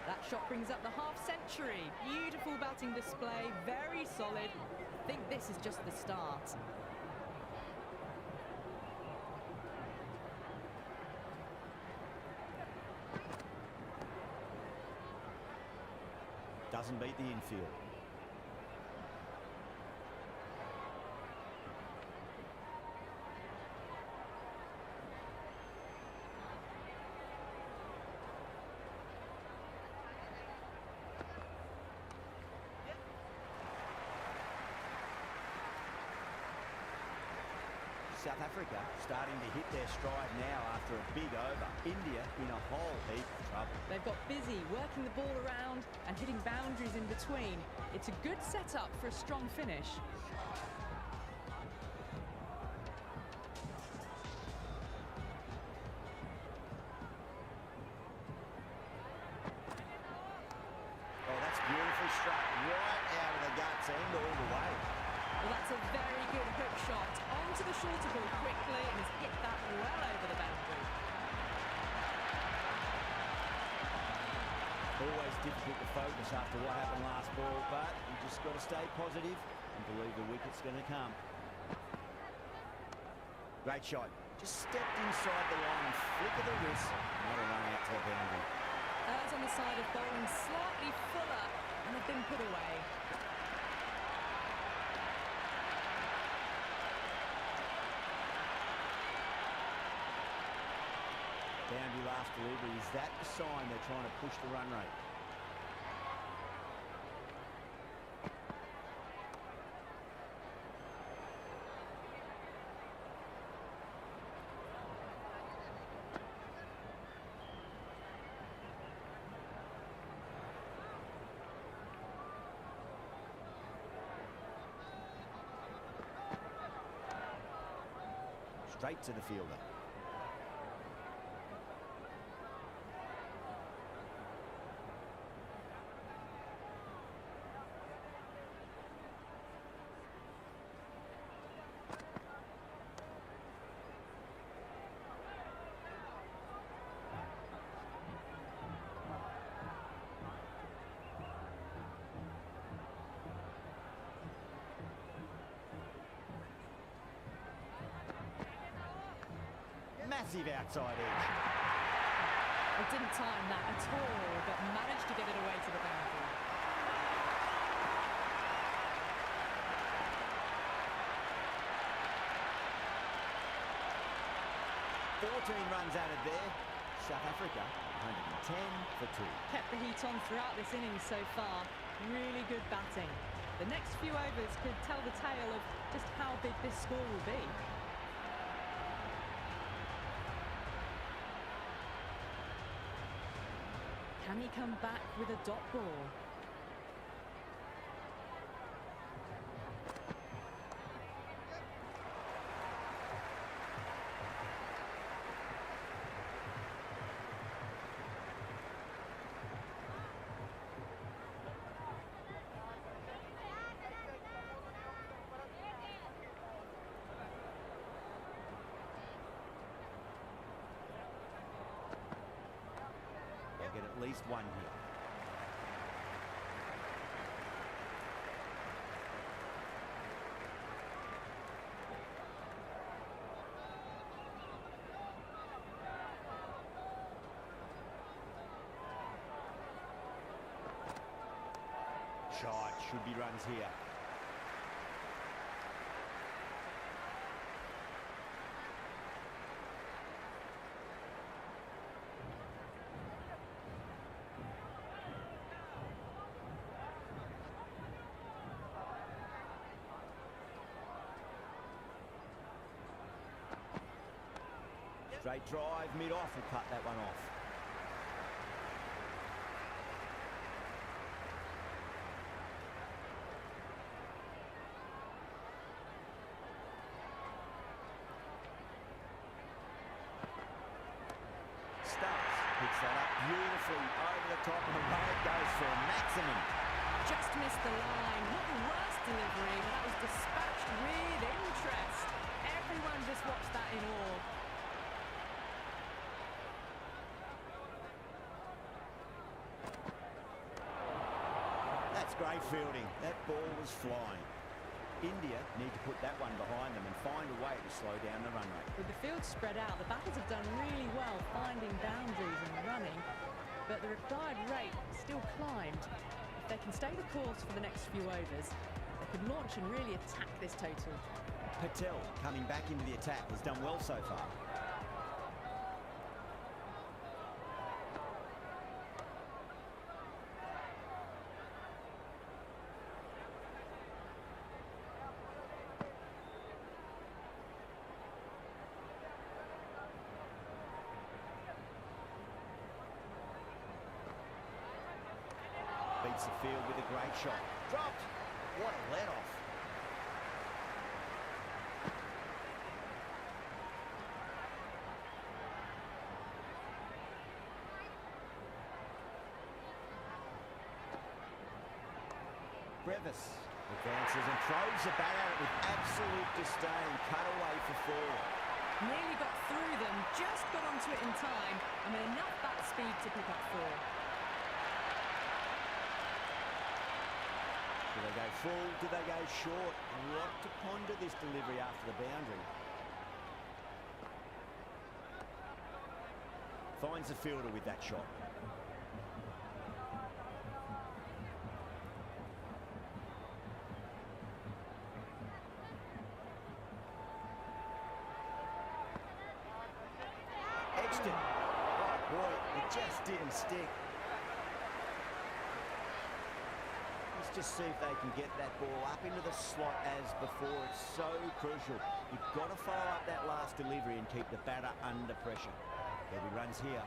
That shot brings up the half-century. Beautiful batting display, very solid. I think this is just the start. Doesn't beat the infield. South Africa starting to hit their stride now after a big over. India in a whole heap of trouble. They've got busy working the ball around and hitting boundaries in between. It's a good setup for a strong finish. Oh, that's beautifully struck right out of the guts and all the way. Well, that's a very good hook shot onto the shorter ball quickly and has hit that well over the boundary. Always difficult to focus after what happened last ball, but you just got to stay positive and believe the wicket's going to come. Great shot. Just stepped inside the line, flick of the wrist, not a run out to the boundary. Errs on the side of bowling slightly fuller and have been put away. Boundary last delivery. Is that the sign they're trying to push the run rate? Straight to the fielder. Massive outside edge. They didn't time that at all, but managed to get it away to the boundary. Runs added there. South Africa 110 for 2. Kept the heat on throughout this innings so far. Really good batting. The next few overs could tell the tale of just how big this score will be. Can he come back with a dot ball? get at least one here. Shot, should be runs here. Straight drive, mid-off, will cut that one off. Stubbs picks that up beautifully over the top, and away it goes for a maximum. Just missed the line. Not the worst delivery, but that was dispatched with interest. Everyone just watched that in awe. That's great fielding. That ball was flying. India need to put that one behind them and find a way to slow down the run rate. With the field spread out, the batters have done really well finding boundaries and running, but the required rate still climbed. If they can stay the course for the next few overs, they could launch and really attack this total. Patel, coming back into the attack, has done well so far. Beats the field with a great shot. Dropped. What a let-off. Brevis advances and throws the bat at it with absolute disdain. Cut away for four. Nearly got through them, just got onto it in time, and with enough bat speed to pick up four. Do they go full? Do they go short? What to ponder this delivery after the boundary. Finds the fielder with that shot. Exton. Oh boy, it just didn't stick. Let's just see if they can get that ball up into the slot as before. It's so crucial. You've got to follow up that last delivery and keep the batter under pressure. There'll be runs here.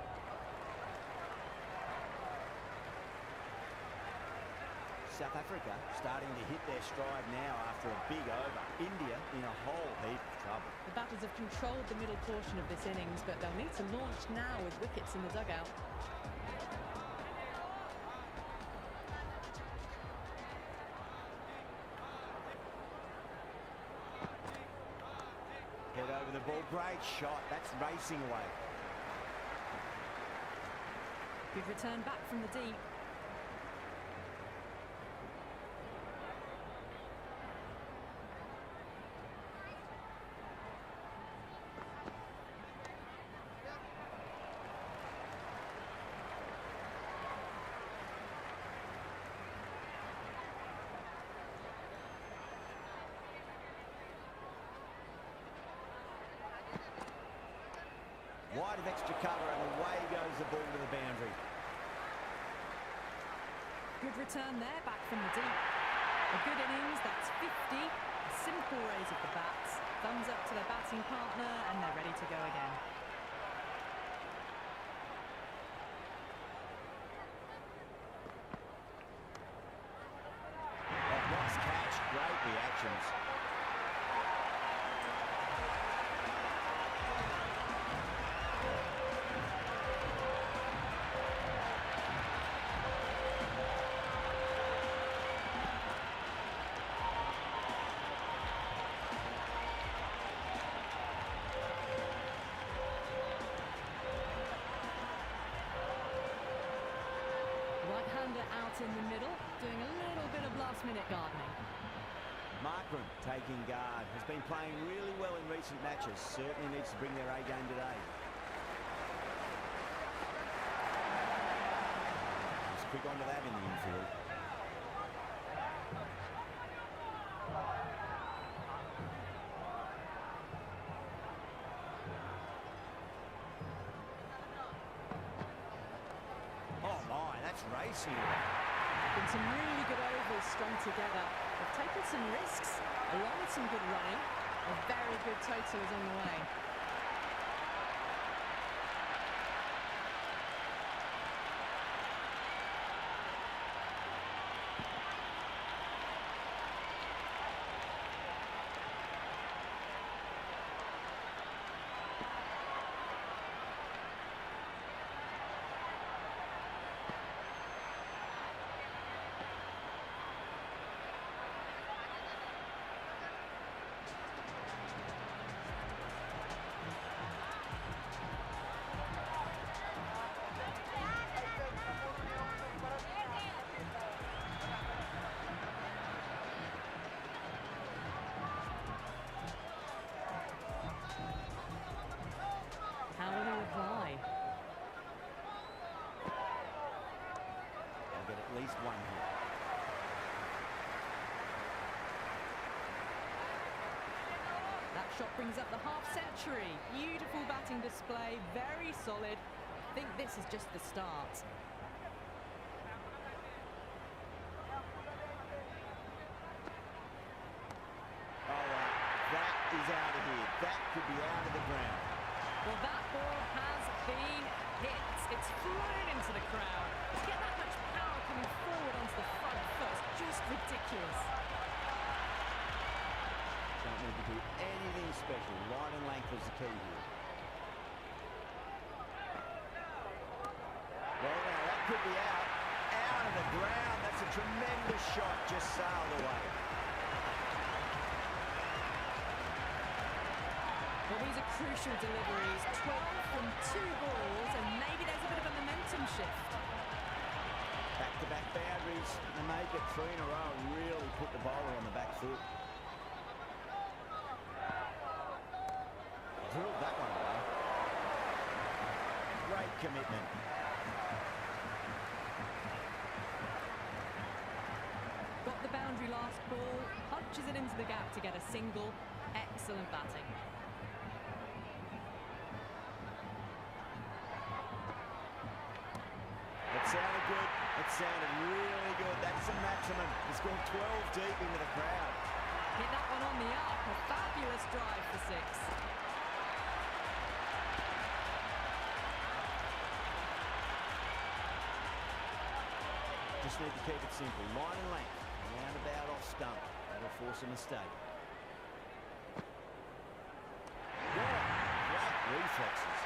South Africa starting to hit their stride now after a big over. India in a whole heap of trouble. The batters have controlled the middle portion of this innings, but they'll need to launch now with wickets in the dugout. Head over the ball. Great shot. That's racing away. Good return back from the deep. Wide of extra cover and away goes the ball to the boundary. Good return there, back from the deep. A good innings, that's 50. A simple raise of the bats. Thumbs up to their batting partner, and they're ready to go again. Oh, nice catch. Great reactions. Right-hander out in the middle, doing a little bit of last-minute gardening. Markram taking guard. Has been playing really well in recent matches. Certainly needs to bring their A game today. Just quick onto that in the infield. Oh my, that's racing. Been some really good overs strung together. They've taken some risks, along with some good running. A very good total is on the way. How will he reply? They'll get at least one here. That shot brings up the half-century. Beautiful batting display, very solid. I think this is just the start. All right, that is out of here. That could be out of the ground. Well, that ball has been hit. It's flown into the crowd. To get that much power coming forward onto the front first, just ridiculous. Don't need to do anything special. Line and length is the key here. Well, now that could be out. Out of the ground. That's a tremendous shot. Just sailed away. Well, these are crucial deliveries. 12 from 2 balls, and maybe there's a bit of a momentum shift. Back-to-back boundaries. To make it 3 in a row and really put the bowler on the back foot. Drilled that one away. Great commitment. Got the boundary last ball, punches it into the gap to get a single. Excellent batting. It sounded good. It sounded really good. That's the maximum. It's gone 12 deep into the crowd. Hit that one on the up. A fabulous drive for 6. Just need to keep it simple. Line and length. Roundabout off stump. That'll force a mistake. Yeah, great reflexes.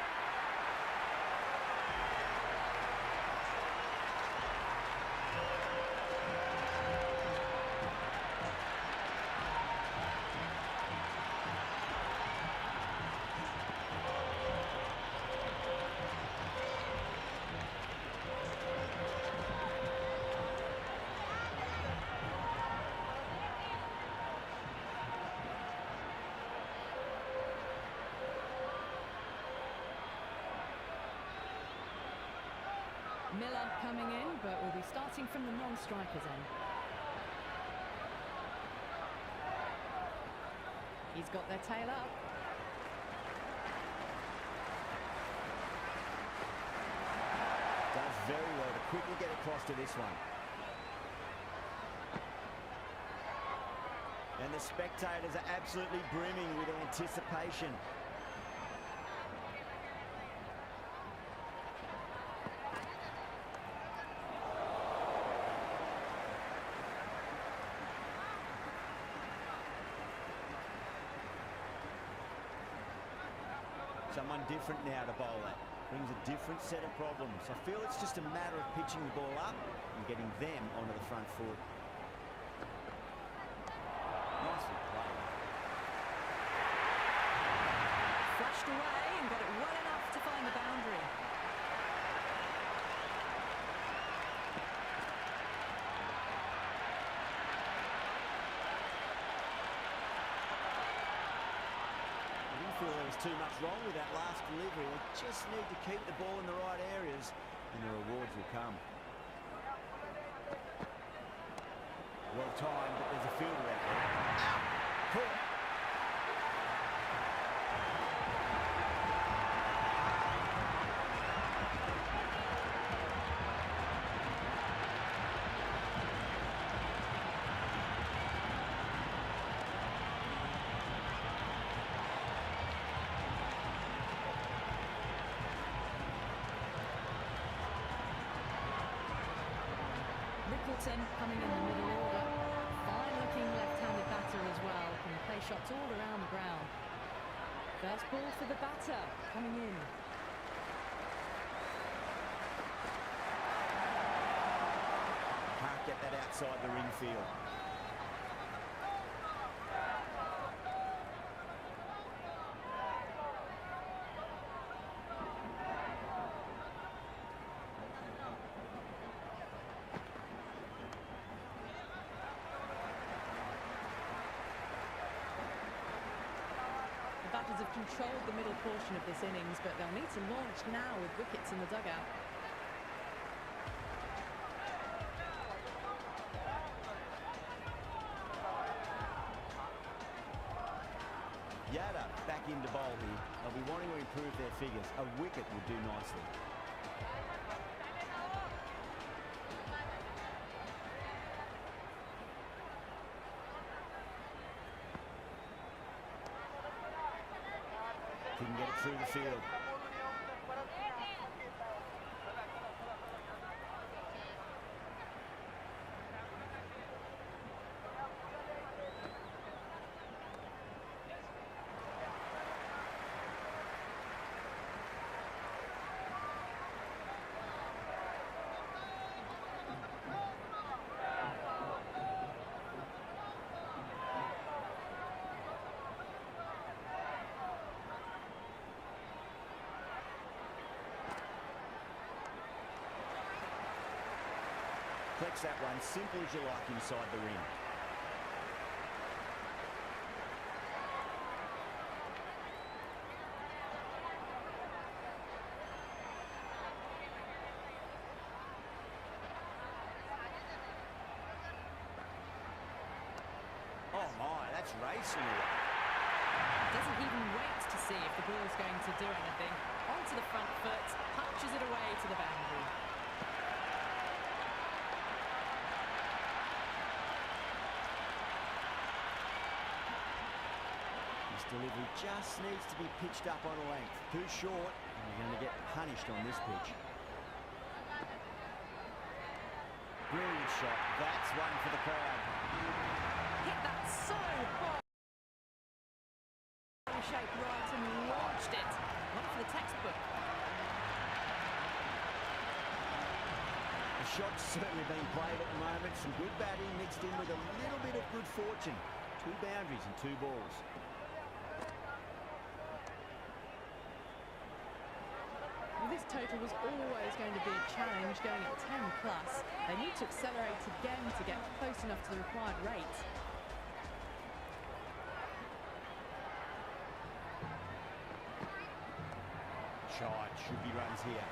Miller coming in, but will be starting from the non-striker's end. He's got their tail up. Does very well to quickly get across to this one. And the spectators are absolutely brimming with anticipation. Someone different now to bowl at. Brings a different set of problems. I feel it's just a matter of pitching the ball up and getting them onto the front foot. Nicely played. Flashed away and got it well enough to find the boundary. too much wrong with that last delivery. They just need to keep the ball in the right areas and the rewards will come. Well timed, but there's a fielder out there. Out! Caught! Coming in the middle order. Fine-looking left-handed batter as well. Can play shots all around the ground. First ball for the batter coming in. Can't get that outside the ring field. Batters have controlled the middle portion of this innings, but they'll need to launch now with wickets in the dugout. Yada back into bowl here. They'll be wanting to improve their figures. A wicket would do nicely. Couldn't get it through the field. Flex that one, simple as you like inside the ring. Oh my, that's racing away. Doesn't even wait to see if the ball's going to do anything. Onto the front foot, punches it away to the boundary. Delivery just needs to be pitched up on a length. Too short, and you're going to get punished on this pitch. Brilliant shot. That's one for the crowd. Hit that so hard. Shaped right and launched it. One for the textbook. The shot's certainly being played at the moment. Some good batting mixed in with a little bit of good fortune. 2 boundaries and 2 balls. This total was always going to be a challenge, going at 10 plus. They need to accelerate again to get close enough to the required rate. Shot, should be runs here.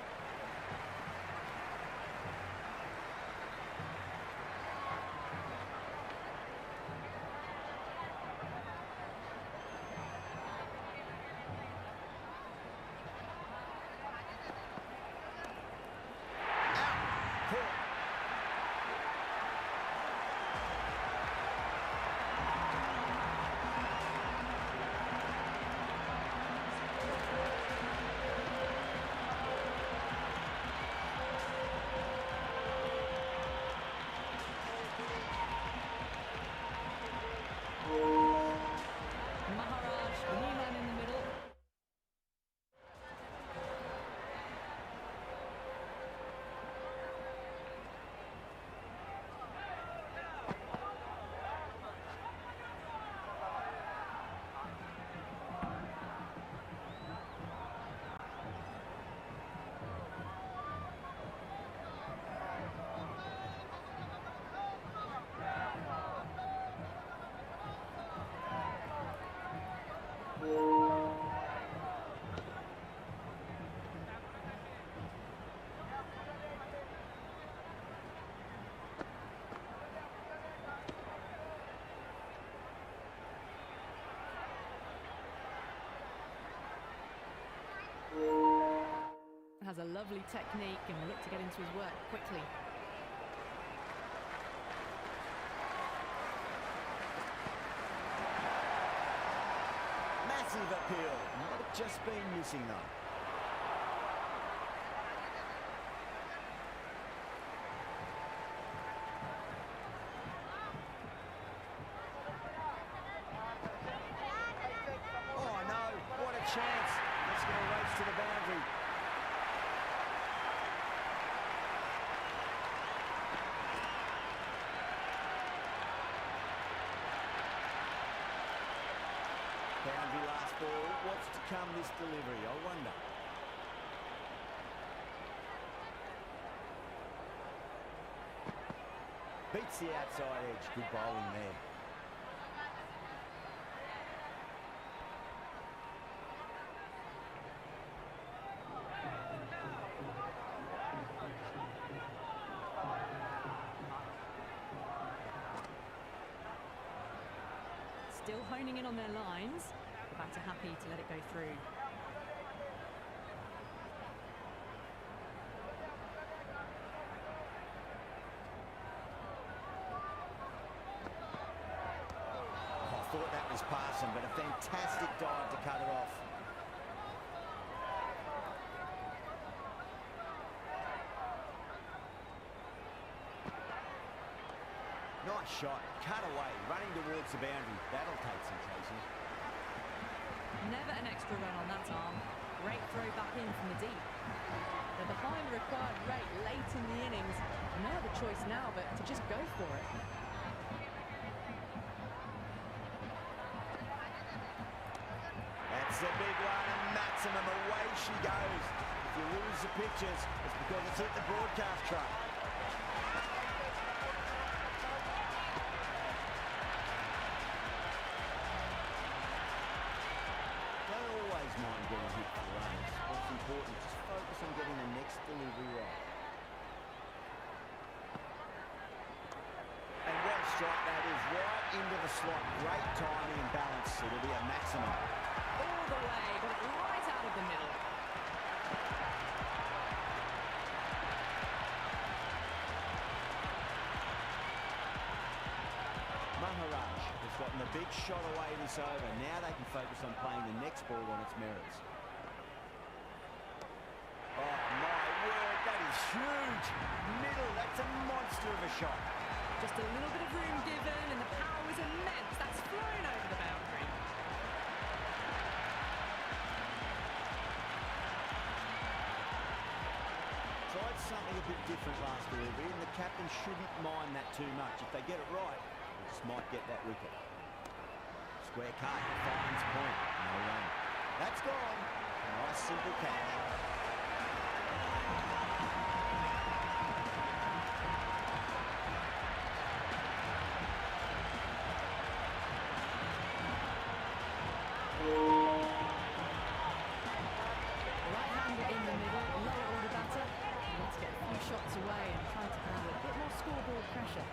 has a lovely technique and will look to get into his work quickly. Massive appeal. Might have just been missing though. Oh no, what a chance. Let's go race to the boundary. Boundary last ball. What's to come this delivery, I wonder. Beats the outside edge. Good bowling there. Still honing in on their lines. The batter happy to let it go through. I thought that was passing, but a fantastic dive to cut it off. Nice shot, cut away, running towards the boundary. That'll take some chasing. Never an extra run on that arm. Great throw back in from the deep. They're behind the required rate late in the innings. No other choice now but to just go for it. That's a big one, and maximum away she goes. If you lose the pictures, it's because it's hit the broadcast truck. Don't always mind getting hit for runs. What's important, just focus on getting the next delivery right. And what a strike that is, right into the slot. Great timing and balance. It'll be a maximum. All the way, got it right out of the middle. Maharaj has gotten a big shot away this over. Now they can focus on playing the next ball on its merits. Oh my word, that is huge. Middle, that's a monster of a shot. Just a little bit of room given and the power was immense. That's flown over the boundary. Tried something a bit different last delivery, and the captain shouldn't mind that too much. If they get it right, they just might get that wicket. Square cut, finds point, no run. That's gone. Nice simple catch. Right-hander in the middle, lower order batter. He wants to get a few shots away and try to handle a bit more scoreboard pressure.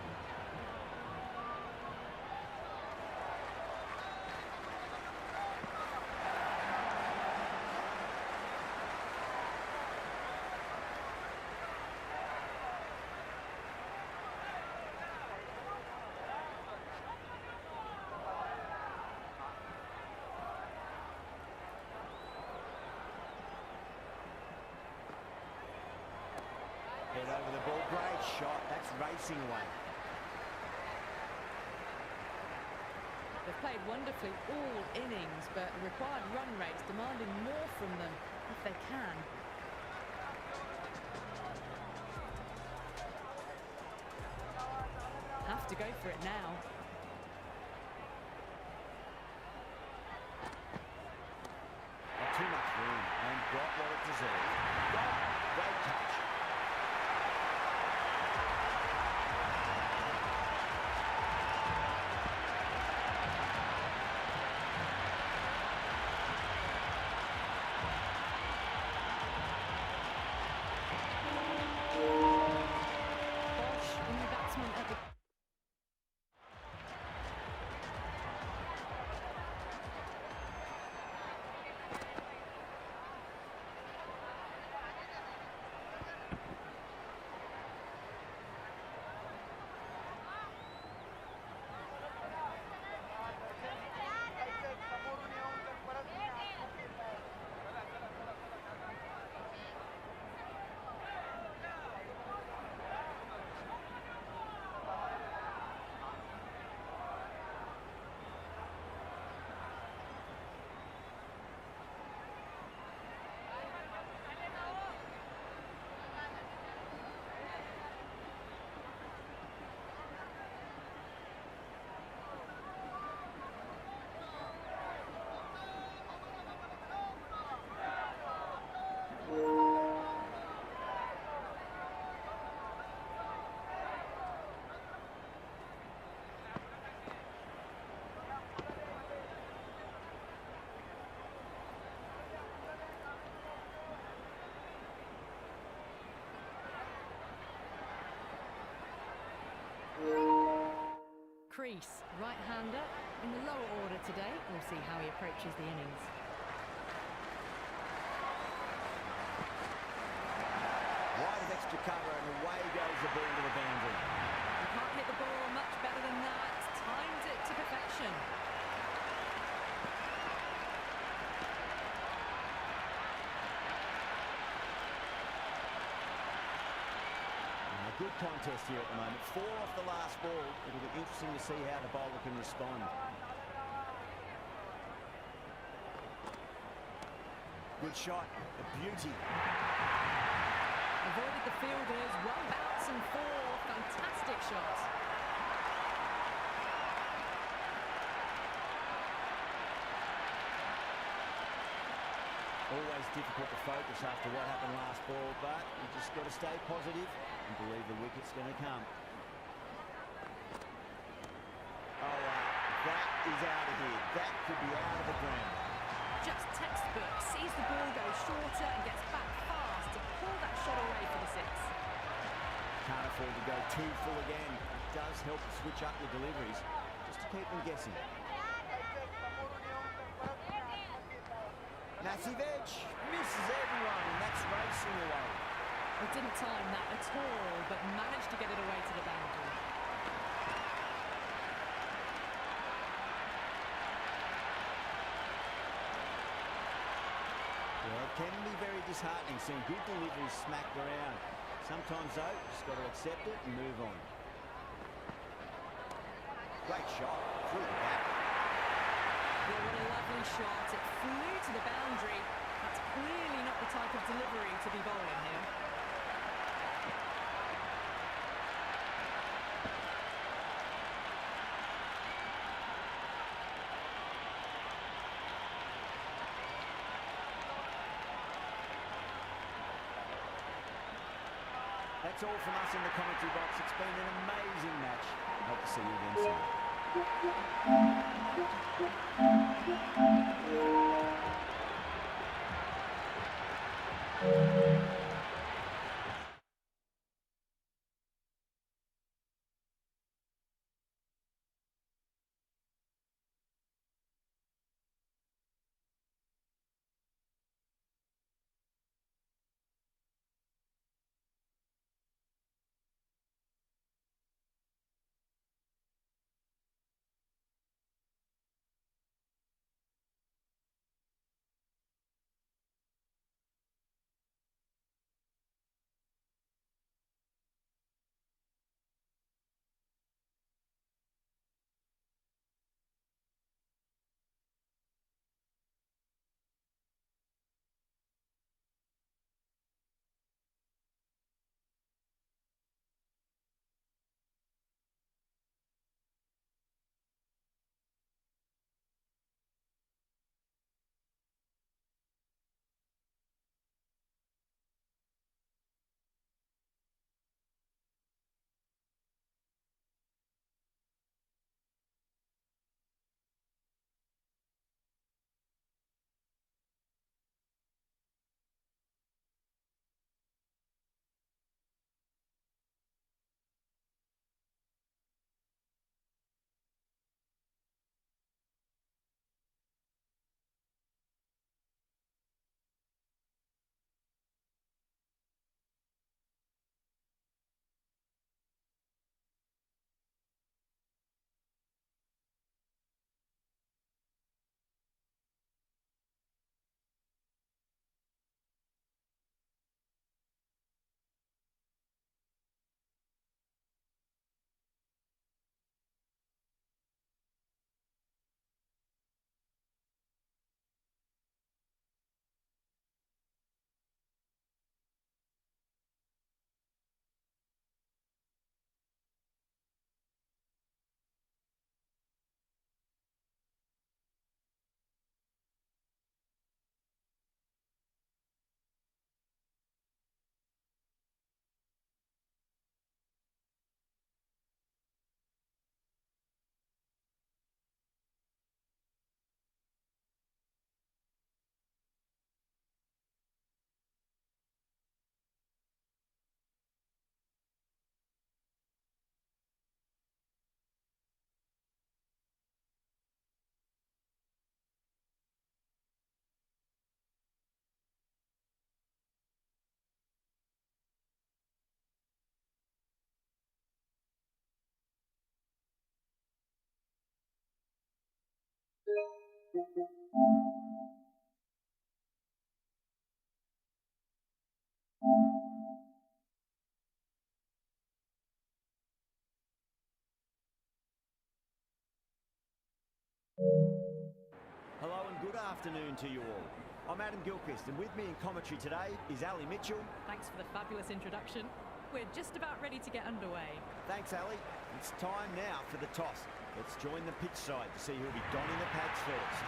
Head over the ball, great shot. That's racing away. They've played wonderfully all innings, but the required run rate's demanding more from them if they can. Have to go for it now. Not too much room, and got what it deserved. Got it. Great catch. crease. Right-hander in the lower order today. We'll see how he approaches the innings. Wide of extra cover and away goes the ball to the boundary. You can't hit the ball much better than that. Timed it to perfection. Good contest here at the moment. 4 off the last ball. It'll be interesting to see how the bowler can respond. Good shot. A beauty. Avoided the fielders. 1 bounce and 4. Fantastic shots. Always difficult to focus after what happened last ball, but you just got to stay positive and believe the wicket's going to come. Oh, that is out of here. That could be out of the ground. Just textbook. Sees the ball go shorter and gets back fast to pull that shot away for the 6. Can't afford to go too full again. It does help to switch up your deliveries just to keep them guessing. Massive edge, misses everyone, and that's racing away. He didn't time that at all, but managed to get it away to the boundary. Well, it can be very disheartening seeing good deliveries smacked around. Sometimes, though, just got to accept it and move on. Great shot, through the back. Well, what a lovely shot. It flew to the boundary. That's clearly not the type of delivery to be bowling here. That's all from us in the commentary box. It's been an amazing match. Hope to see you again soon. Hello and good afternoon to you all. I'm Adam Gilchrist, and with me in commentary today is Ali Mitchell. Thanks for the fabulous introduction. We're just about ready to get underway. Thanks, Ali. It's time now for the toss. Let's join the pitch side to see who'll be donning the pads first.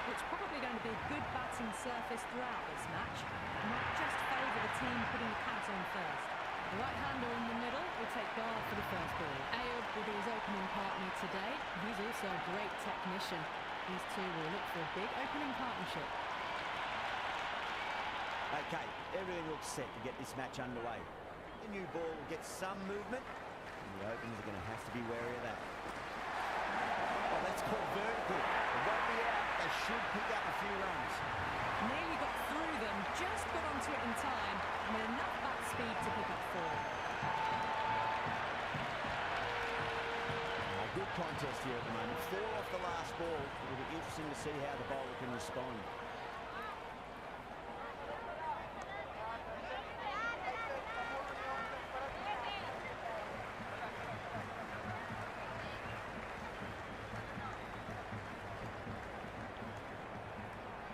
It's probably going to be a good batting surface throughout this match. It might just favour the team putting the pads on first. The right-hander in the middle will take guard for the first ball. Ayub will be his opening partner today. He's also a great technician. These two will look for a big opening partnership. Okay, everything looks set to get this match underway. The new ball will get some movement, and the openers are going to have to be wary of that. Oh, that's called vertical. It won't be out. They should pick up a few runs. Nearly got through them, just got onto it in time, and with enough bat speed to pick up 4. Good contest here at the moment. 4 off the last ball. It'll be interesting to see how the bowler can respond.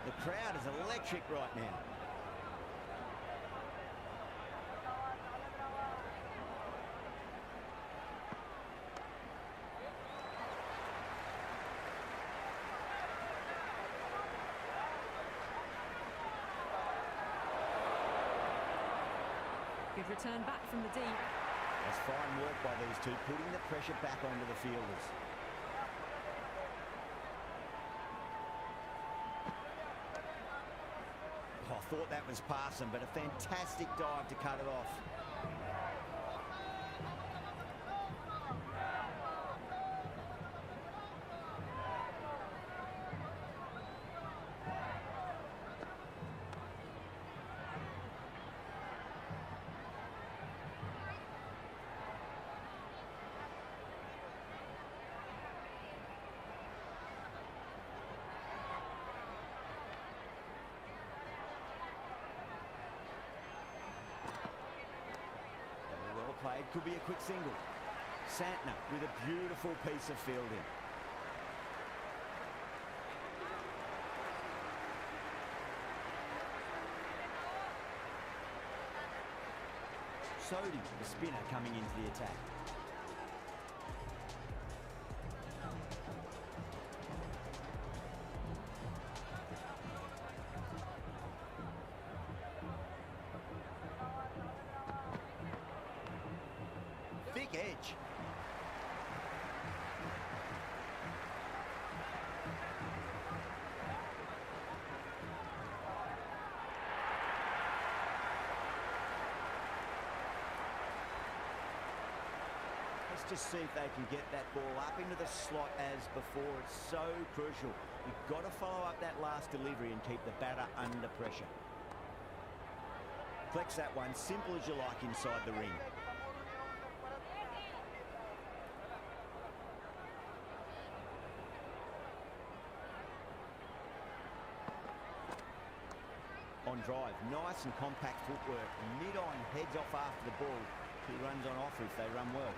The crowd is electric right now. Good return back from the deep. That's fine work by these two, putting the pressure back onto the fielders. Oh, I thought that was passing, but a fantastic dive to cut it off. Played, could be a quick single. Santner with a beautiful piece of fielding. Sodhi, the spinner, coming into the attack. Edge. Let's just see if they can get that ball up into the slot as before. It's so crucial. You've got to follow up that last delivery and keep the batter under pressure. Flex that one, simple as you like inside the ring. On drive, nice and compact footwork. Mid-on, heads off after the ball. He runs on offer if they run well.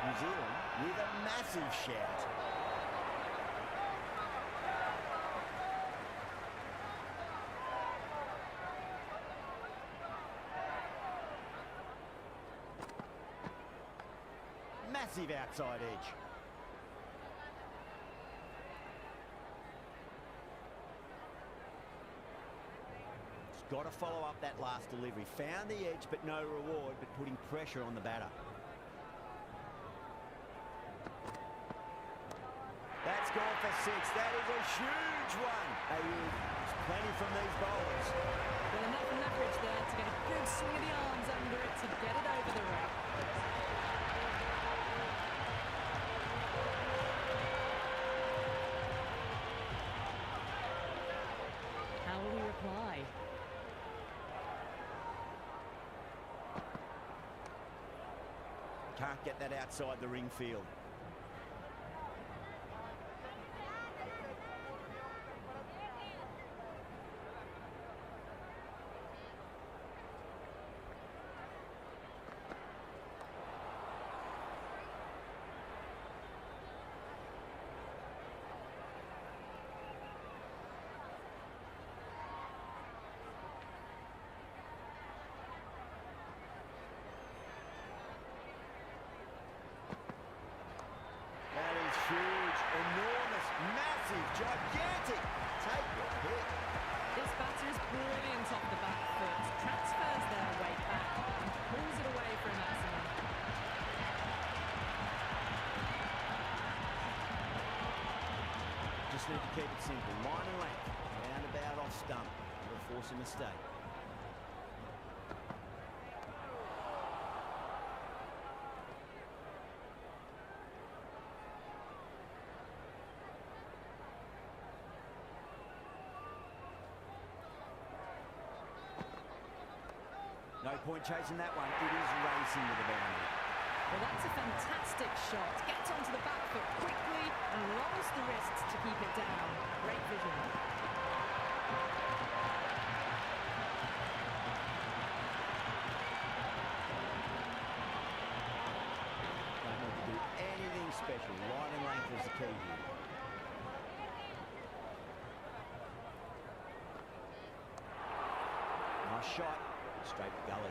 New Zealand with a massive shout. Massive outside edge. It's got to follow up that last delivery. Found the edge, but no reward, but putting pressure on the batter. That's gone for 6. That is a huge one. There's plenty from these bowlers. With enough leverage there to get a good swing of the arms under it to get it over the rack. Can't get that outside the ring field. Huge, enormous, massive, gigantic. Take your pick. This batter is brilliant off the back foot. Transfers their weight back and pulls it away for a maximum. Just need to keep it simple. Line and length. Roundabout off stump. Never force a mistake. No point chasing that one. It is racing to the boundary. Well, that's a fantastic shot. Gets onto the back foot quickly and lowers the wrists to keep it down. Great vision. Don't need to do anything special. Line and length is the key here. Nice shot. Straight gully.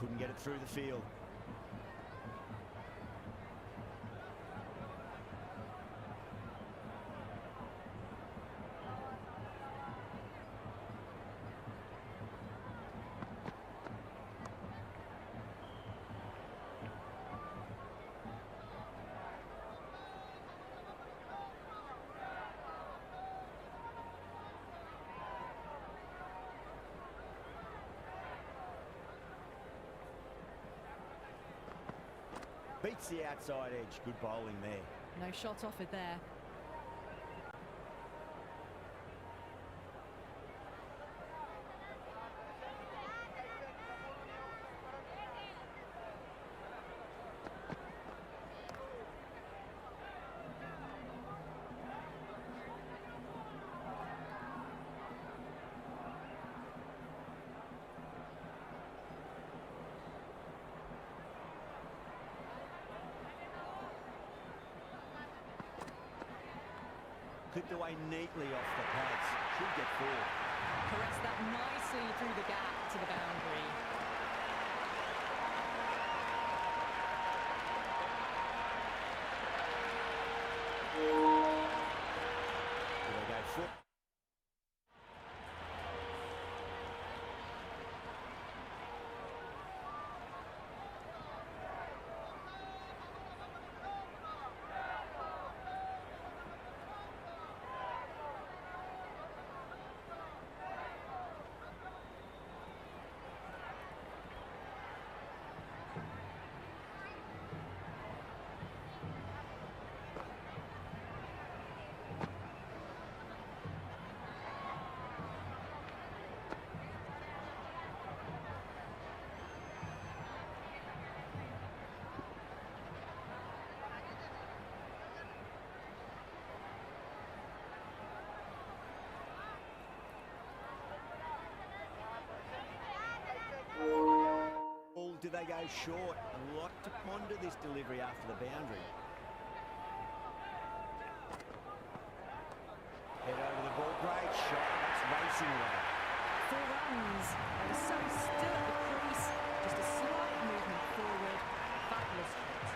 Couldn't get it through the field. Beats the outside edge. Good bowling there. No shot offered there. Clipped away neatly off the pads. Should get forward. Caressed that nicely through the gap to the boundary. Here they go foot. Do they go short? A lot to ponder this delivery after the boundary. Head over the ball. Great shot. That's racing away. 4 runs. They were so still at the crease. Just a slight movement forward. Fabulous shot.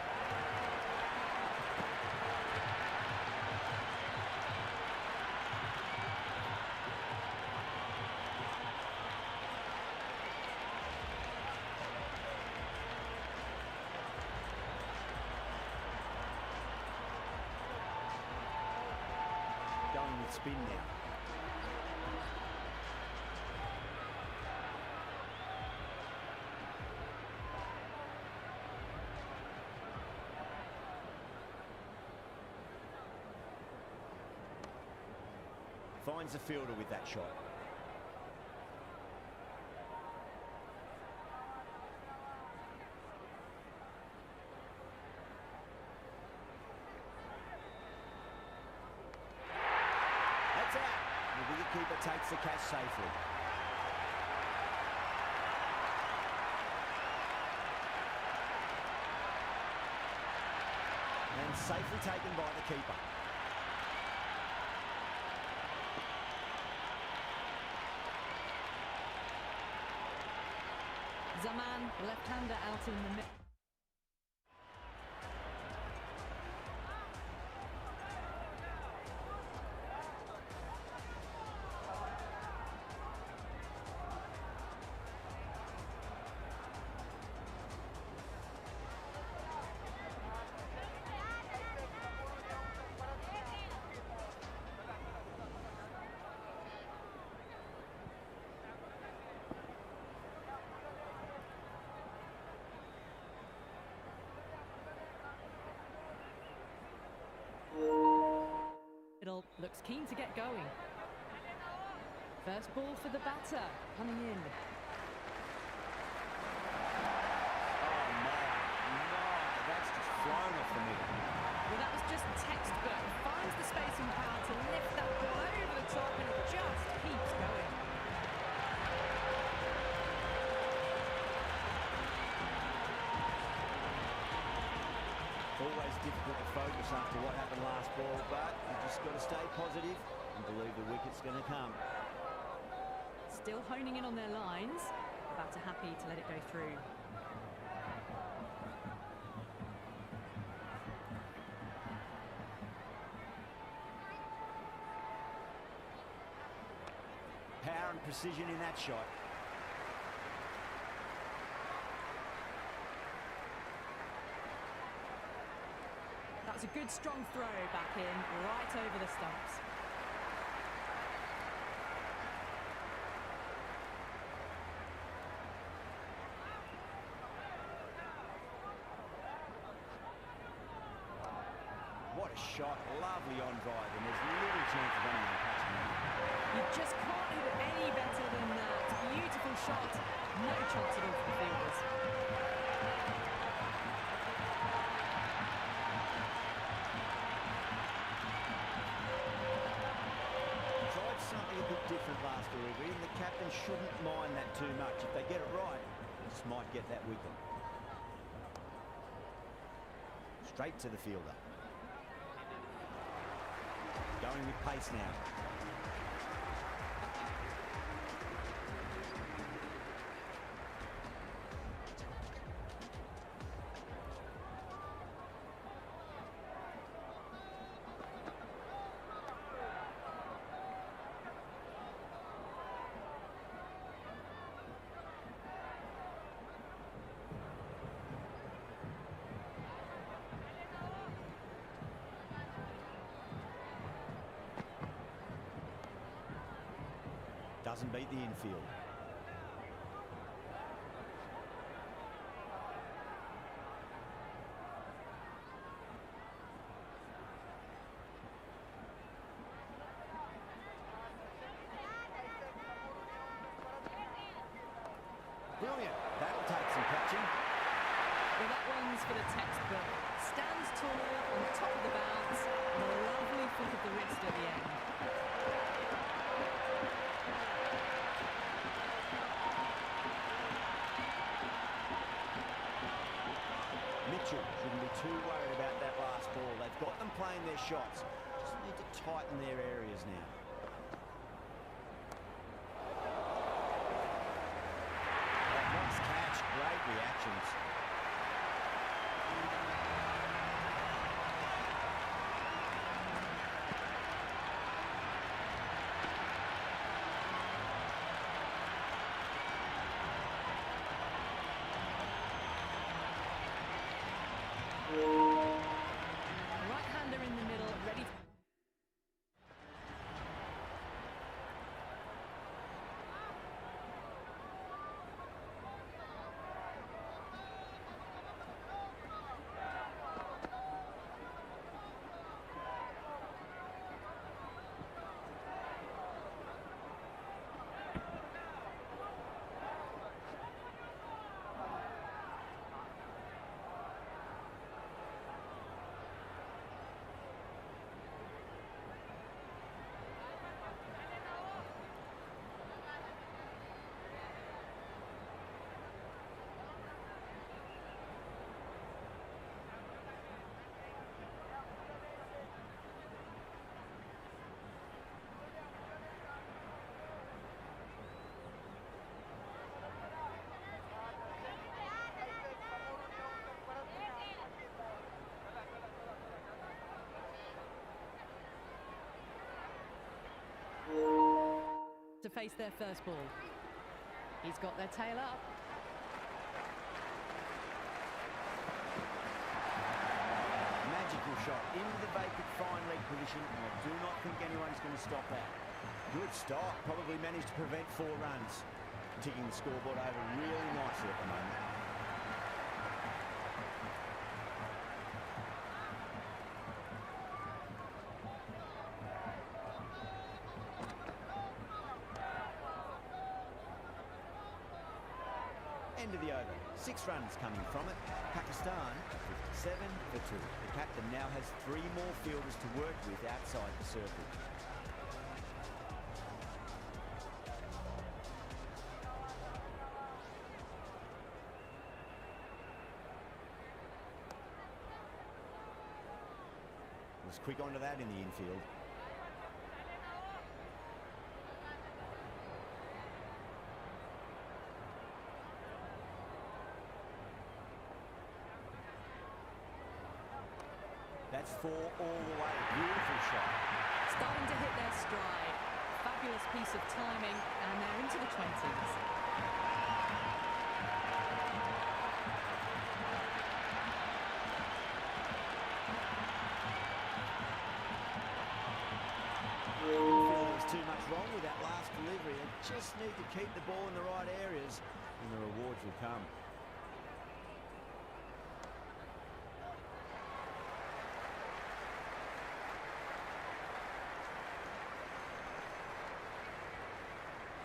Going with spin now. Finds the fielder with that shot. That's out. The wicketkeeper takes the catch safely. And safely taken by the keeper. Zaman, left-hander out in the middle. Looks keen to get going. First ball for the batter, coming in. Oh my, that's just flown off the middle. Well, that was just textbook. Finds the space and power to lift that ball over the top, and it just keeps going. Always difficult to focus after what happened last ball, but you've just got to stay positive and believe the wicket's going to come. Still honing in on their lines. Batter happy to let it go through. Power and precision in that shot. That's a good strong throw back in, right over the stumps. What a shot, lovely on drive, and there's little chance of anyone catching it. You just can't hit it any better than that. Beautiful shot, no chance at all for the fielders. Something a bit different last delivery, and the captain shouldn't mind that too much. If they get it right, just might get that wicket. Straight to the fielder. Going with pace now. Doesn't beat the infield. Brilliant. That'll take some catching. Well, that one's for the textbook. Stands tall on the top of the bounce, and a lovely flick of the wrist at the end. Mitchell shouldn't be too worried about that last ball. They've got them playing their shots. Just need to tighten their areas now. Nice catch, great reactions. face their first ball. He's got their tail up. Magical shot into the vacant fine leg position, and I do not think anyone's going to stop that. Good stop, probably managed to prevent 4 runs. Ticking the scoreboard over really nicely at the moment. End of the over. 6 runs coming from it. Pakistan 57 for 2. The captain now has 3 more fielders to work with outside the circle. Was quick onto that in the infield. That's 4 all the way. Beautiful shot. Starting to hit their stride. Fabulous piece of timing, and they're into the 20s. Too much wrong with that last delivery. They just need to keep the ball in the right areas and the rewards will come.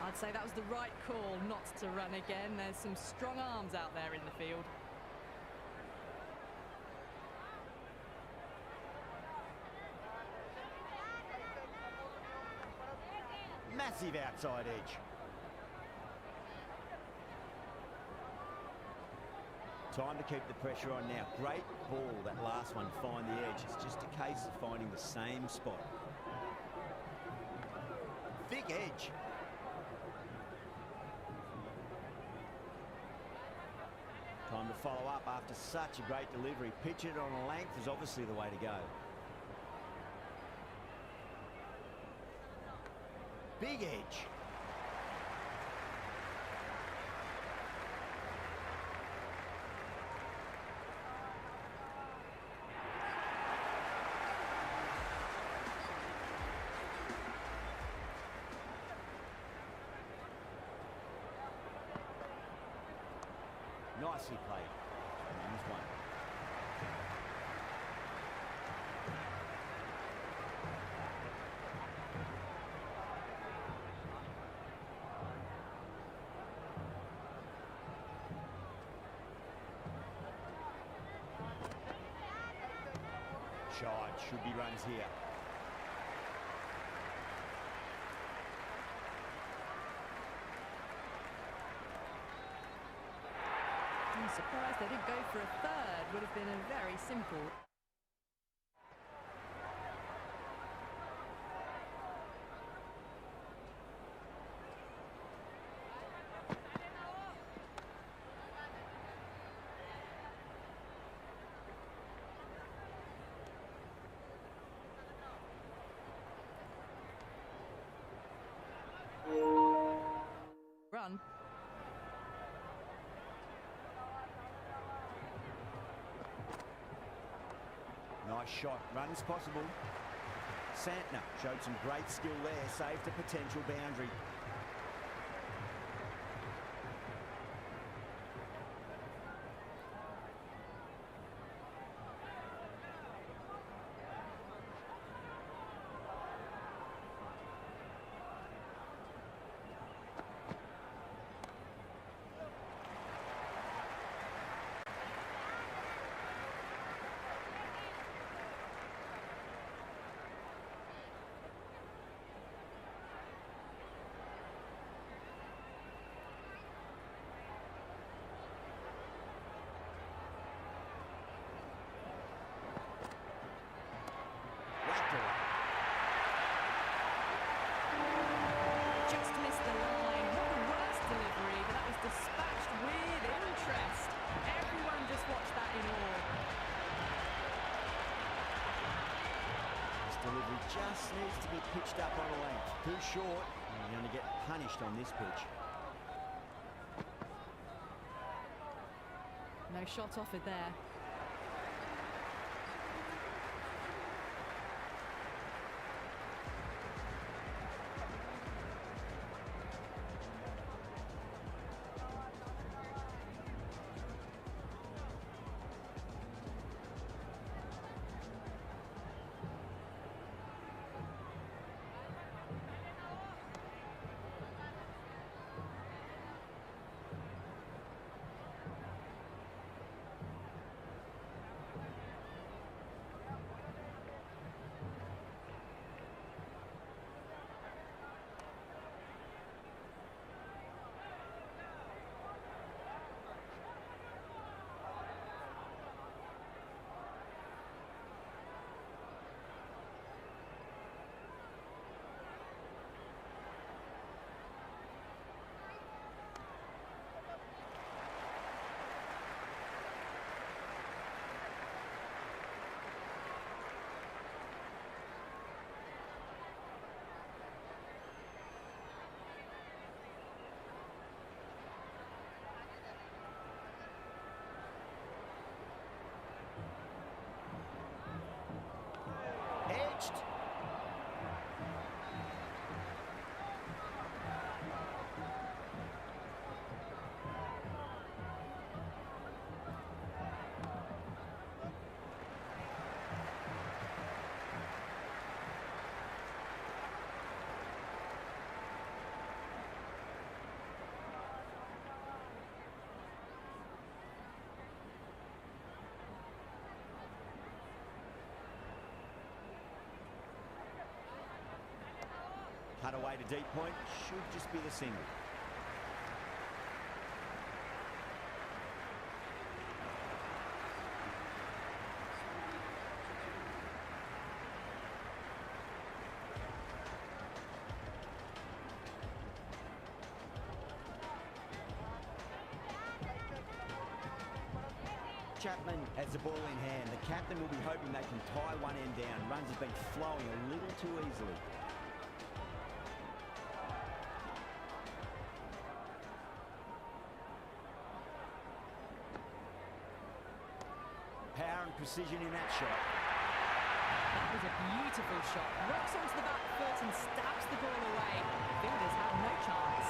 I'd say that was the right call not to run again. There's some strong arms out there in the field. Massive outside edge. Time to keep the pressure on now. Great ball, that last one, find the edge. It's just a case of finding the same spot. Thick edge. Time to follow up after such a great delivery. Pitch it on a length is obviously the way to go. Big edge. Nicely played. Innings 1. Shot, should be runs here. I'm surprised they didn't go for a third. Would have been a very simple. Run. Nice shot. Runs possible. Santner showed some great skill there. Saved a potential boundary. Just missed the line. Not the worst delivery, but that was dispatched with interest. Everyone just watched that in awe. This delivery just needs to be pitched up on a length. Too short. And the going to get punished on this pitch. No shot offered there. Edged. Cut away to deep point, should just be the single. Chapman has the ball in hand. The captain will be hoping they can tie one end down. Runs have been flowing a little too easily. Power and precision in that shot. That was a beautiful shot. Rocks onto the back foot and stabs the ball away. Fingers have no chance.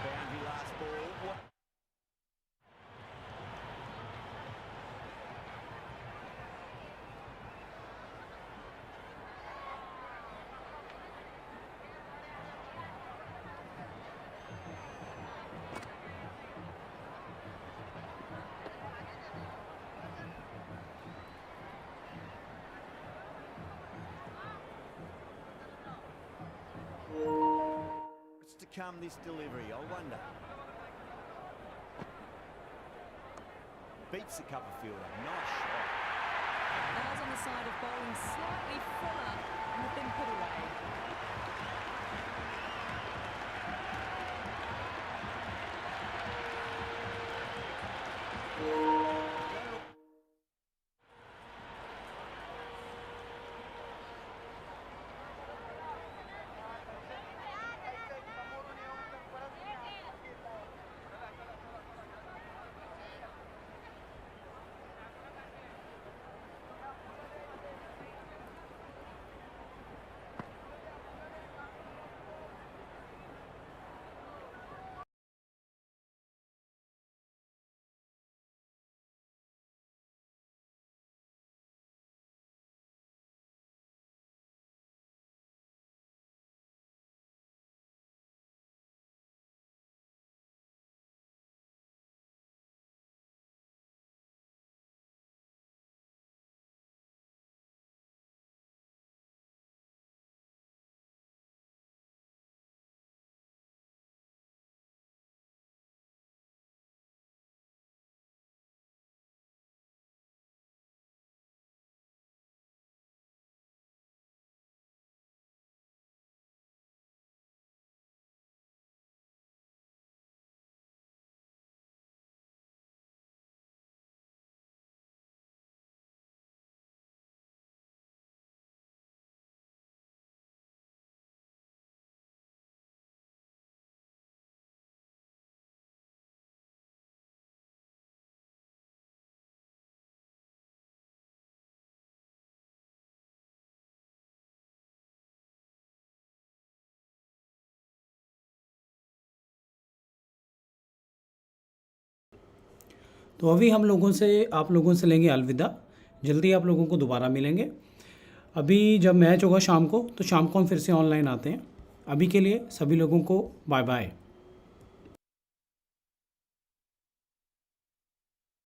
Boundary last ball. What? What's to come this delivery, I wonder. Beats the cover fielder. Nice shot. Ball's on the side of bowling slightly fuller and have been put away. तो अभी हम लोगों से आप लोगों से लेंगे अलविदा। जल्दी आप लोगों को दोबारा मिलेंगे। अभी जब मैच होगा शाम को, तो शाम को हम फिर से ऑनलाइन आते हैं। अभी के लिए सभी लोगों को बाय बाय।